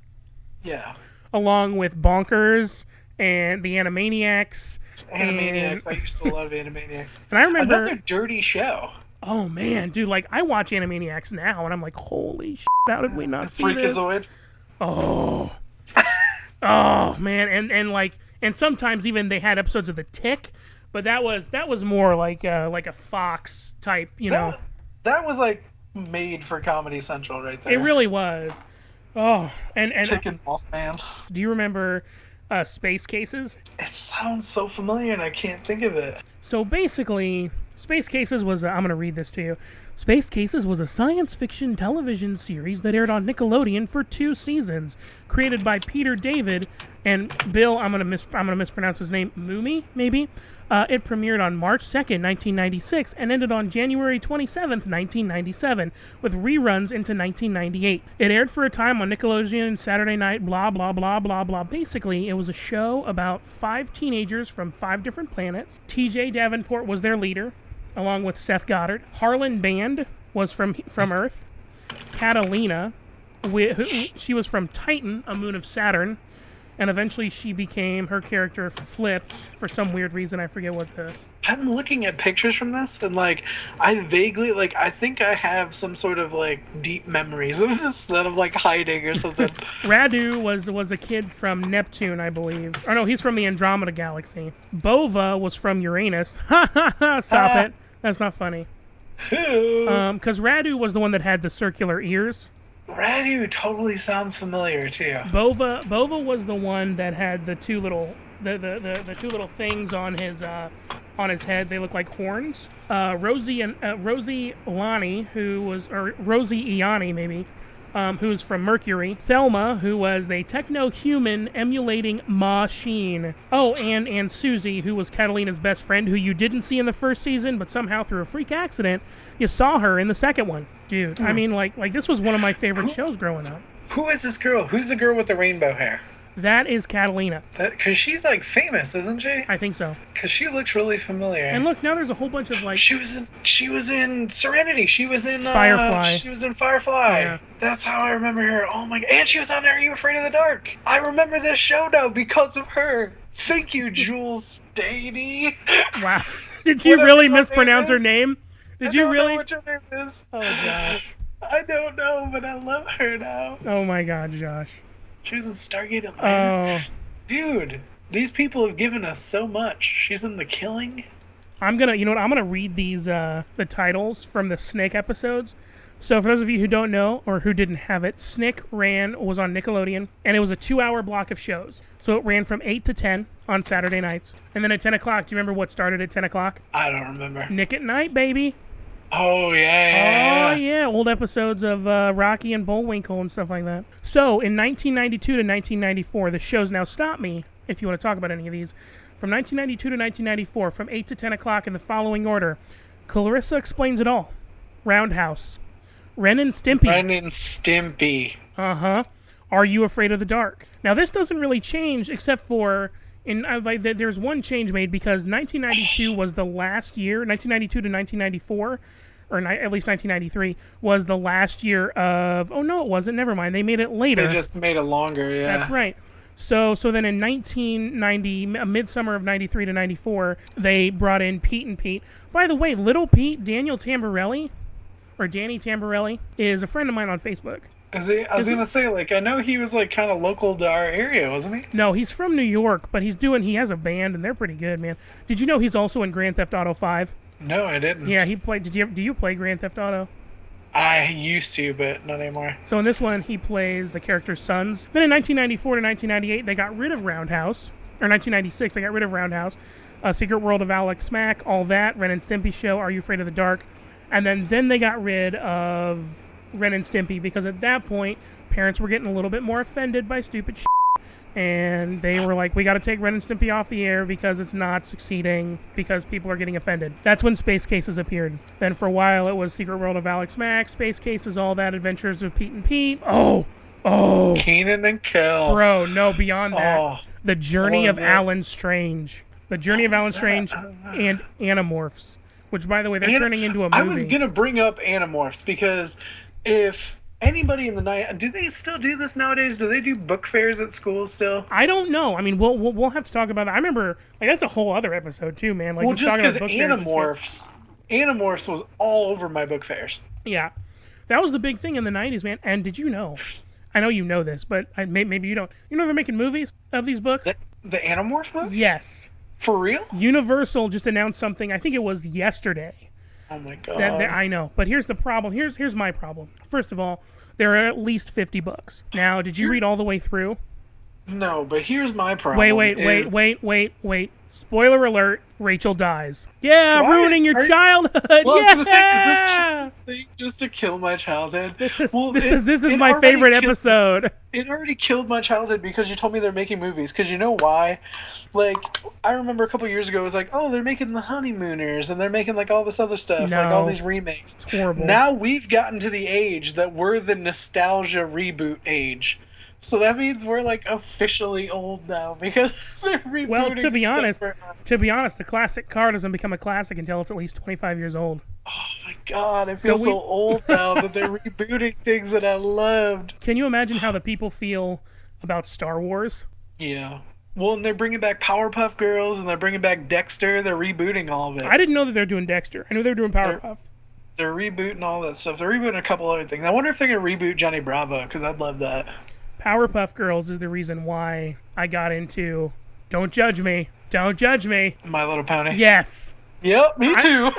Speaker 2: Yeah.
Speaker 1: Along with Bonkers and the Animaniacs.
Speaker 2: Animaniacs. I used to love Animaniacs.
Speaker 1: And I remember...
Speaker 2: Another dirty show.
Speaker 1: Oh, man. Dude, like, I watch Animaniacs now, and I'm like, holy shit, how did we not see this?
Speaker 2: Freakazoid.
Speaker 1: Oh. Oh, man. And sometimes even they had episodes of The Tick, but that was more like a Fox type, you know.
Speaker 2: That was like made for Comedy Central right there.
Speaker 1: It really was. Oh, and
Speaker 2: Chicken Mothman.
Speaker 1: Do you remember Space Cases?
Speaker 2: It sounds so familiar, and I can't think of it.
Speaker 1: So basically, Space Cases was I'm going to read this to you. Space Cases was a science fiction television series that aired on Nickelodeon for 2 seasons, created by Peter David and Bill. I'm gonna mispronounce his name. Mumy, maybe. It premiered on March 2nd, 1996, and ended on January 27th, 1997, with reruns into 1998. It aired for a time on Nickelodeon Saturday night. Blah blah blah blah blah. Basically, it was a show about 5 teenagers from 5 different planets. T.J. Davenport was their leader, along with Seth Goddard. Harlan Band was from Earth. Catalina, she was from Titan, a moon of Saturn, and eventually her character flipped for some weird reason. I forget what the...
Speaker 2: I'm looking at pictures from this, and, like, I vaguely, like, I think I have some sort of, like, deep memories of this that I'm, like, hiding or something.
Speaker 1: Radu was a kid from Neptune, I believe. Or no, he's from the Andromeda Galaxy. Bova was from Uranus. Ha ha ha, stop it. That's not funny. Because Radu was the one that had the circular ears.
Speaker 2: Radu totally sounds familiar too.
Speaker 1: Bova was the one that had the two little things on his head. They look like horns. Rosie Iani, Rosie Iani maybe, who's from Mercury. Thelma, who was a techno-human emulating machine. Oh, and Susie, who was Catalina's best friend, who you didn't see in the first season, but somehow through a freak accident, you saw her in the second one. Dude, I mean, like this was one of my favorite shows growing up.
Speaker 2: Who is this girl? Who's the girl with the rainbow hair?
Speaker 1: That is Catalina.
Speaker 2: Because she's, like, famous, isn't she?
Speaker 1: I think so.
Speaker 2: Because she looks really familiar.
Speaker 1: And look, now there's a whole bunch of, like...
Speaker 2: She was in Serenity. She was in...
Speaker 1: Firefly.
Speaker 2: She was in Firefly.
Speaker 1: Yeah.
Speaker 2: That's how I remember her. Oh, my... And she was on Are You Afraid of the Dark? I remember this show now because of her. Thank you, Jules Stady.
Speaker 1: Wow. Did you really mispronounce her name? Did you really?
Speaker 2: I don't know what your name is.
Speaker 1: Oh, Josh.
Speaker 2: I don't know, but I love her now.
Speaker 1: Oh, my God, Josh.
Speaker 2: She was in Stargate Atlantis.
Speaker 1: Oh.
Speaker 2: Dude, these people have given us so much. She's in The Killing.
Speaker 1: I'm gonna read these the titles from the Snick episodes. So for those of you who don't know or who didn't have it, Snick was on Nickelodeon, and it was a 2-hour block of shows. So it ran from 8 to 10 on Saturday nights, and then at 10 o'clock. Do you remember what started at 10 o'clock?
Speaker 2: I don't remember.
Speaker 1: Nick at Night, baby.
Speaker 2: Oh, yeah.
Speaker 1: Oh, yeah. Old episodes of Rocky and Bullwinkle and stuff like that. So, in 1992 to 1994, the shows now stop me, if you want to talk about any of these. From 1992 to 1994, from 8 to 10 o'clock in the following order. Clarissa Explains It All. Roundhouse. Ren and Stimpy.
Speaker 2: Ren and Stimpy.
Speaker 1: Uh-huh. Are You Afraid of the Dark? Now, this doesn't really change, except for... there's one change made because 1992 was the last year, 1992 to 1994, or at least 1993, was the last year of... Oh, no, it wasn't. Never mind. They made it later.
Speaker 2: They just made it longer, yeah.
Speaker 1: That's right. So then in 1990, midsummer of 93 to 94, they brought in Pete and Pete. By the way, Little Pete, Danny Tamborelli, is a friend of mine on Facebook.
Speaker 2: Is he? I was going to say, like, I know he was, like, kind of local to our area, wasn't he?
Speaker 1: No, he's from New York, but he has a band, and they're pretty good, man. Did you know he's also in Grand Theft Auto 5?
Speaker 2: No, I didn't.
Speaker 1: Yeah, he played... Do you play Grand Theft Auto?
Speaker 2: I used to, but not anymore.
Speaker 1: So in this one, he plays the character's sons. Then in 1994 to 1998, they got rid of Roundhouse. Or 1996, they got rid of Roundhouse. Secret World of Alex Mack, all that. Ren and Stimpy Show, Are You Afraid of the Dark? And then they got rid of Ren and Stimpy because at that point, parents were getting a little bit more offended by stupid shit. And they were like, we got to take Ren and Stimpy off the air because it's not succeeding because people are getting offended. That's when Space Cases appeared. Then for a while, it was Secret World of Alex Max, Space Cases, all that, Adventures of Pete and Pete. Oh!
Speaker 2: Keenan and Kel.
Speaker 1: Bro, no, beyond that.
Speaker 2: Oh.
Speaker 1: The Journey of Alan Strange. The Journey of Alan Strange and Animorphs. Which, by the way, they're turning into a movie.
Speaker 2: I was going to bring up Animorphs because if... Anybody in the night? Do they still do this nowadays? Do they do book fairs at school still?
Speaker 1: I don't know. I mean, we'll have to talk about that. I remember, like, that's a whole other episode too, man. Like,
Speaker 2: well, just because Animorphs was all over my book fairs.
Speaker 1: Yeah, that was the big thing in the 90s, man. And did you know? I know you know this, but maybe you don't. You know they're making movies of these books.
Speaker 2: The Animorphs movies?
Speaker 1: Yes.
Speaker 2: For real?
Speaker 1: Universal just announced something. I think it was yesterday.
Speaker 2: Oh my god.
Speaker 1: I know, but here's the problem. Here's my problem. First of all, there are at least 50 books. Now, did you read all the way through?
Speaker 2: No, but here's my problem.
Speaker 1: Wait. Spoiler alert, Rachel dies. Yeah,
Speaker 2: Why?
Speaker 1: ruining your childhood.
Speaker 2: Well, I was gonna say,
Speaker 1: Yeah.
Speaker 2: is this thing just to kill my childhood?
Speaker 1: This is
Speaker 2: It
Speaker 1: my
Speaker 2: already
Speaker 1: favorite
Speaker 2: killed-
Speaker 1: episode.
Speaker 2: It already killed my childhood because you told me they're making movies. Because you know why? Like, I remember a couple years ago, it was like, oh, they're making The Honeymooners, and they're making, like, all this other stuff, like, all these remakes.
Speaker 1: It's horrible.
Speaker 2: Now we've gotten to the age that we're the nostalgia reboot age. So that means we're, like, officially old now, because they're rebooting
Speaker 1: Well, to be
Speaker 2: stuff
Speaker 1: honest,
Speaker 2: for us.
Speaker 1: the classic car doesn't become a classic until it's at least 25 years old.
Speaker 2: Oh my god, I feel so old now that they're rebooting things that I loved.
Speaker 1: Can you imagine how the people feel about Star Wars?
Speaker 2: Yeah. Well, and they're bringing back Powerpuff Girls, and they're bringing back Dexter. They're rebooting all of it.
Speaker 1: I didn't know that they're doing Dexter. I knew they were doing Powerpuff.
Speaker 2: They're rebooting all that stuff. They're rebooting a couple other things. I wonder if they're going to reboot Johnny Bravo, because I'd love that.
Speaker 1: Powerpuff Girls is the reason why I got into Don't Judge Me. Don't Judge Me.
Speaker 2: My Little Pony.
Speaker 1: Yes.
Speaker 2: Yep, me too.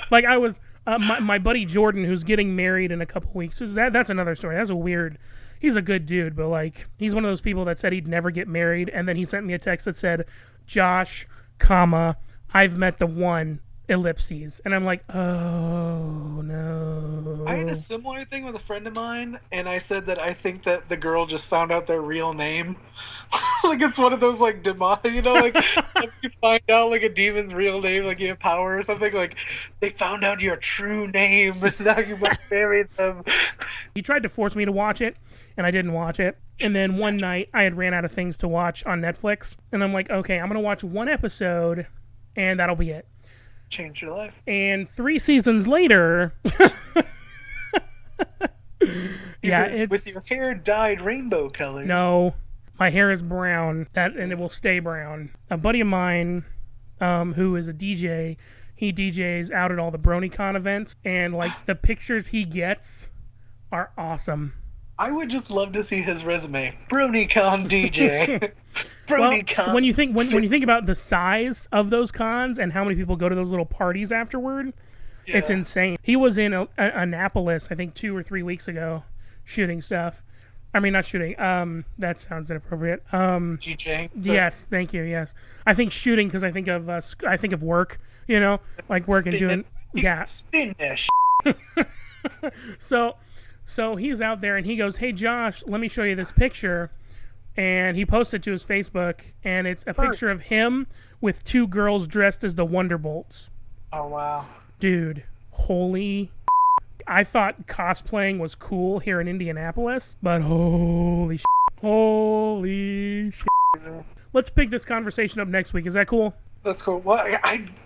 Speaker 1: Like I was, my buddy Jordan, who's getting married in a couple weeks. That's another story. That's a weird. He's a good dude, but like he's one of those people that said he'd never get married, and then he sent me a text that said, "Josh, comma, I've met the one." Ellipses, and I'm like, oh no.
Speaker 2: I had a similar thing with a friend of mine, and I said that I think that the girl just found out their real name. Like it's one of those like demon, you know, like once you find out like a demon's real name, like you have power or something. Like they found out your true name, and now you must marry them.
Speaker 1: He tried to force me to watch it, and I didn't watch it. And then one night, I had ran out of things to watch on Netflix, and I'm like, okay, I'm gonna watch one episode, and that'll be it.
Speaker 2: Changed your life.
Speaker 1: And 3 seasons later, yeah, it's
Speaker 2: with your hair dyed rainbow colors.
Speaker 1: No, my hair is brown. And it will stay brown. A buddy of mine, who is a DJ, he DJs out at all the BronyCon events, and like the pictures he gets are awesome.
Speaker 2: I would just love to see his resume. BronyCon DJ. BronyCon.
Speaker 1: Well, when you think about the size of those cons and how many people go to those little parties afterward, it's insane. He was in Annapolis, I think 2 or 3 weeks ago, shooting stuff. I mean, not shooting. That sounds inappropriate.
Speaker 2: DJing.
Speaker 1: Yes, thank you. Yes, I think shooting because I think of work. You know, like work and doing. Yeah.
Speaker 2: Spin that
Speaker 1: So he's out there and he goes, "Hey Josh, let me show you this picture." And he posted to his Facebook, and it's a picture of him with 2 girls dressed as the Wonderbolts.
Speaker 2: Oh wow.
Speaker 1: Dude, holy I thought cosplaying was cool here in Indianapolis, but holy Let's pick this conversation up next week. Is that cool?
Speaker 2: That's cool. Well,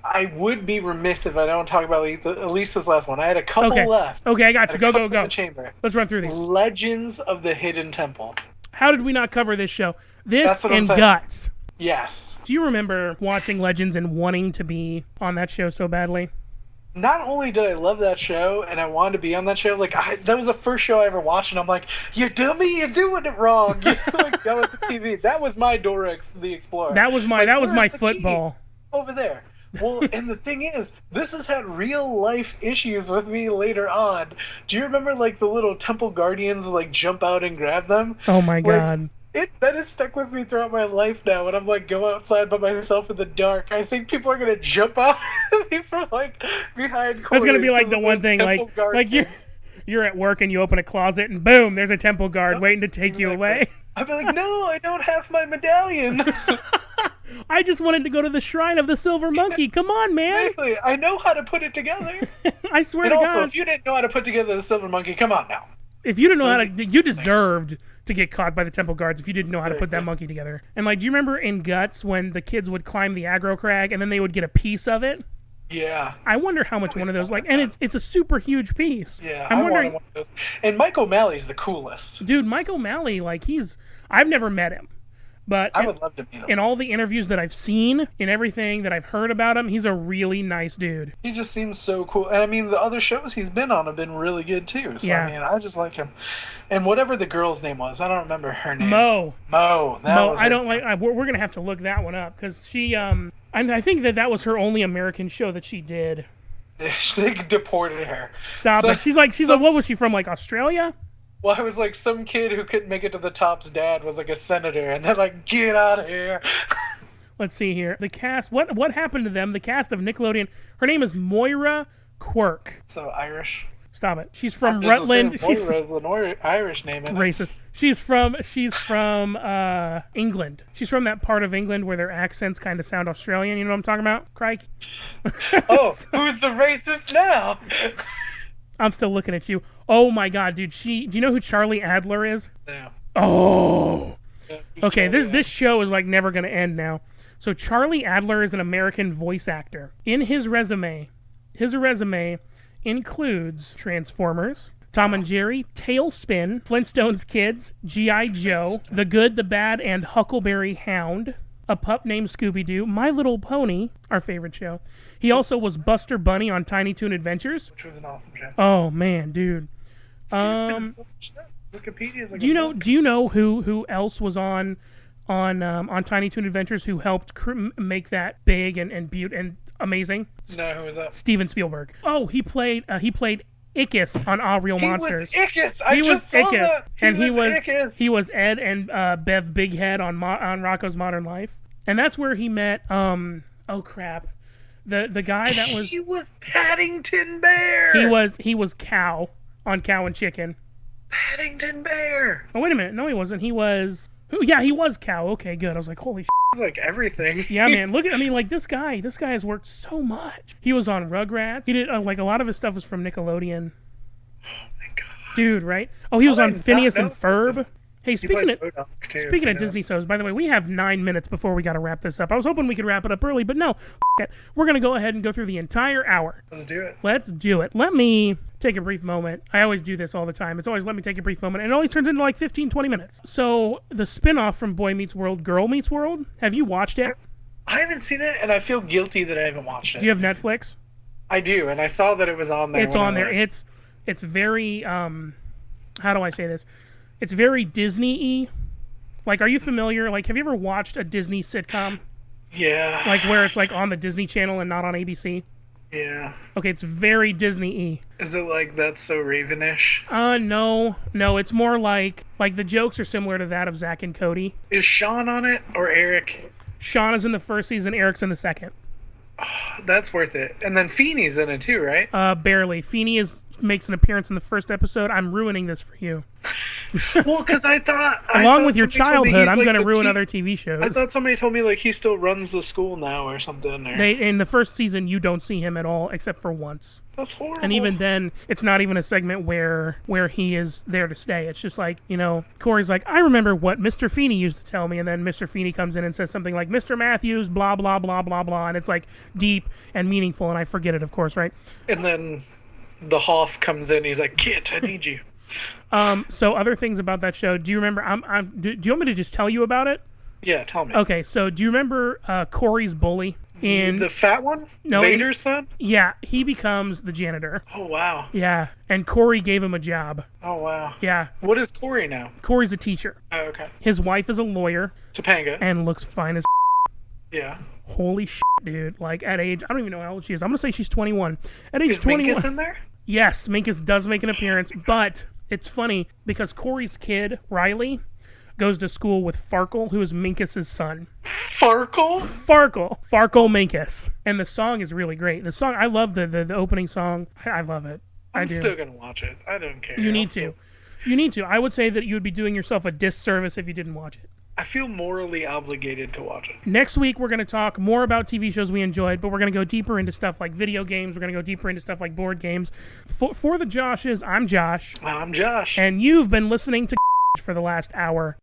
Speaker 2: I would be remiss if I don't talk about at least this last one. I had a couple left.
Speaker 1: Okay, I got you. Go.
Speaker 2: The chamber.
Speaker 1: Let's run through these.
Speaker 2: Legends of the Hidden Temple.
Speaker 1: How did we not cover this show? This and Guts.
Speaker 2: Yes.
Speaker 1: Do you remember watching Legends and wanting to be on that show so badly?
Speaker 2: Not only did I love that show and I wanted to be on that show, like that was the first show I ever watched, and I'm like, you dummy, you're doing it wrong. You like go at the TV. That was my Dora the Explorer.
Speaker 1: That was my football.
Speaker 2: Over there. Well, and the thing is, this has had real life issues with me later on. Do you remember like the little temple guardians like jump out and grab them?
Speaker 1: Oh my god.
Speaker 2: That has stuck with me throughout my life now. When I'm like go outside by myself in the dark, I think people are gonna jump out at me from like behind corners.
Speaker 1: That's gonna be like the one thing, like you're at work and you open a closet and boom, there's a temple guard waiting to take you away.
Speaker 2: I'd be like, no, I don't have my medallion.
Speaker 1: I just wanted to go to the shrine of the silver monkey. Come on, man.
Speaker 2: Exactly. I know how to put it together.
Speaker 1: I swear
Speaker 2: and
Speaker 1: to
Speaker 2: also,
Speaker 1: God.
Speaker 2: if you didn't know how to put together the silver monkey, come on now.
Speaker 1: If you didn't know how to, you deserved to get caught by the temple guards if you didn't know how to put that monkey together. And like, do you remember in Guts when the kids would climb the aggro crag and then they would get a piece of it?
Speaker 2: Yeah.
Speaker 1: I wonder how much one of those, like, and it's a super huge piece.
Speaker 2: Yeah,
Speaker 1: I'm wondering.
Speaker 2: One of those. And Mike O'Malley's the coolest.
Speaker 1: Dude, Mike O'Malley, like, I've never met him. But
Speaker 2: I would love to meet him.
Speaker 1: In all the interviews that I've seen, in everything that I've heard about him, he's a really nice dude.
Speaker 2: He just seems so cool. And I mean, the other shows he's been on have been really good too. So,
Speaker 1: yeah.
Speaker 2: I mean, I just like him. And whatever the girl's name was, I don't remember her name.
Speaker 1: Mo.
Speaker 2: I
Speaker 1: don't like. We're going to have to look that one up because she, I think that was her only American show that she did.
Speaker 2: They deported her.
Speaker 1: Stop it. She's like, what was she from? Like Australia?
Speaker 2: Well, I was like, some kid who couldn't make it to the top's dad was like a senator, and they're like, get out of here.
Speaker 1: Let's see here. The cast. What happened to them? The cast of Nickelodeon. Her name is Moira Quirk.
Speaker 2: So Irish.
Speaker 1: Stop it. She's from Rutland. She's
Speaker 2: Moira's an Irish name.
Speaker 1: Racist. She's from England. She's from that part of England where their accents kind of sound Australian. You know what I'm talking about? Crikey.
Speaker 2: Oh, who's the racist now?
Speaker 1: I'm still looking at you. Oh my god, dude. Do you know who Charlie Adler is?
Speaker 2: No.
Speaker 1: Oh.
Speaker 2: Yeah,
Speaker 1: Okay, this show is like never gonna end now. So Charlie Adler is an American voice actor. In his resume includes Transformers, Tom and Jerry, Tailspin, Flintstones Kids, G.I. Joe, The Good, the Bad, and Huckleberry Hound, A Pup Named Scooby-Doo, My Little Pony, our favorite show. He also was Buster Bunny on Tiny Toon Adventures.
Speaker 2: Which was an awesome show.
Speaker 1: Oh man, dude.
Speaker 2: Wikipedia's like
Speaker 1: do you know who else was on Tiny Toon Adventures who helped make that big and amazing?
Speaker 2: No, who was that?
Speaker 1: Steven Spielberg. Oh, he played Ickis on All Real Monsters.
Speaker 2: He was Ickis. I just saw that.
Speaker 1: Ickis. He was Ed and Bev Big Head on Rocko's Modern Life, and that's where he met. Oh crap, the guy that was.
Speaker 2: He was Paddington Bear.
Speaker 1: He was Cow on Cow and Chicken.
Speaker 2: Paddington Bear.
Speaker 1: Oh wait a minute, no he wasn't. He was. Yeah, he was Cow. Okay, good. I was like, holy shit.
Speaker 2: He's like everything.
Speaker 1: Yeah, man. This guy has worked so much. He was on Rugrats. He did, like, a lot of his stuff was from Nickelodeon.
Speaker 2: Oh, my God.
Speaker 1: Dude, right? Oh, he was on Phineas and Ferb. Hey, speaking of Disney shows, by the way, we have 9 minutes before we got to wrap this up. I was hoping we could wrap it up early, but no. It. We're going to go ahead and go through the entire hour.
Speaker 2: Let's do it.
Speaker 1: Let me take a brief moment. I always do this all the time. It's always let me take a brief moment, and it always turns into like 15, 20 minutes. So, the spinoff from Boy Meets World, Girl Meets World, have you watched it?
Speaker 2: I haven't seen it, and I feel guilty that I haven't watched it.
Speaker 1: Do you have Netflix?
Speaker 2: I do, and I saw that it was on there.
Speaker 1: It's on there. It's very, how do I say this? It's very Disney-y. Like, are you familiar? Like, have you ever watched a Disney sitcom?
Speaker 2: Yeah.
Speaker 1: Like, where it's, like, on the Disney Channel and not on ABC?
Speaker 2: Yeah.
Speaker 1: Okay, it's very Disney-y.
Speaker 2: Is it like That's So Ravenish?
Speaker 1: No. It's more like the jokes are similar to that of Zack and Cody.
Speaker 2: Is Sean on it, or Eric?
Speaker 1: Sean is in the first season, Eric's in the second.
Speaker 2: Oh, that's worth it. And then Feeney's in it too, right?
Speaker 1: Barely. Feeney makes an appearance in the first episode. I'm ruining this for you.
Speaker 2: Well, because I thought
Speaker 1: along with your childhood, I'm going to ruin other TV shows.
Speaker 2: I thought somebody told me like he still runs the school now or something.
Speaker 1: In the first season, you don't see him at all except for once.
Speaker 2: That's horrible.
Speaker 1: And even then, it's not even a segment where he is there to stay. It's just like, Corey's like, I remember what Mr. Feeney used to tell me, and then Mr. Feeney comes in and says something like, Mr. Matthews, blah, blah, blah, blah, blah, and it's like deep and meaningful, and I forget it, of course, right?
Speaker 2: And then the Hoff comes in, he's like, Kit, I need you.
Speaker 1: So other things about that show, do you remember, do you want me to just tell you about it?
Speaker 2: Yeah, tell me.
Speaker 1: Okay, so do you remember Corey's bully?
Speaker 2: The fat one?
Speaker 1: No,
Speaker 2: Vader's son?
Speaker 1: Yeah, he becomes the janitor.
Speaker 2: Oh, wow.
Speaker 1: Yeah, and Corey gave him a job.
Speaker 2: Oh, wow.
Speaker 1: Yeah.
Speaker 2: What is Corey now?
Speaker 1: Corey's a teacher.
Speaker 2: Oh, okay.
Speaker 1: His wife is a lawyer.
Speaker 2: Topanga.
Speaker 1: And looks fine as
Speaker 2: Yeah.
Speaker 1: Holy shit, dude. Like, at age, I don't even know how old she is. I'm going to say she's 21. At age 21.
Speaker 2: Is Minkus in there?
Speaker 1: Yes, Minkus does make an appearance, but it's funny because Corey's kid, Riley, goes to school with Farkle, who is Minkus's son.
Speaker 2: Farkle
Speaker 1: Minkus. And the song is really great. The song, I love the opening song. I love it.
Speaker 2: I'm still going to watch it. I don't care.
Speaker 1: You need to. You need to. I would say that you would be doing yourself a disservice if you didn't watch it.
Speaker 2: I feel morally obligated to watch it.
Speaker 1: Next week, we're going to talk more about TV shows we enjoyed, but we're going to go deeper into stuff like video games. We're going to go deeper into stuff like board games. For the Joshes, I'm Josh.
Speaker 2: I'm Josh.
Speaker 1: And you've been listening to for the last hour.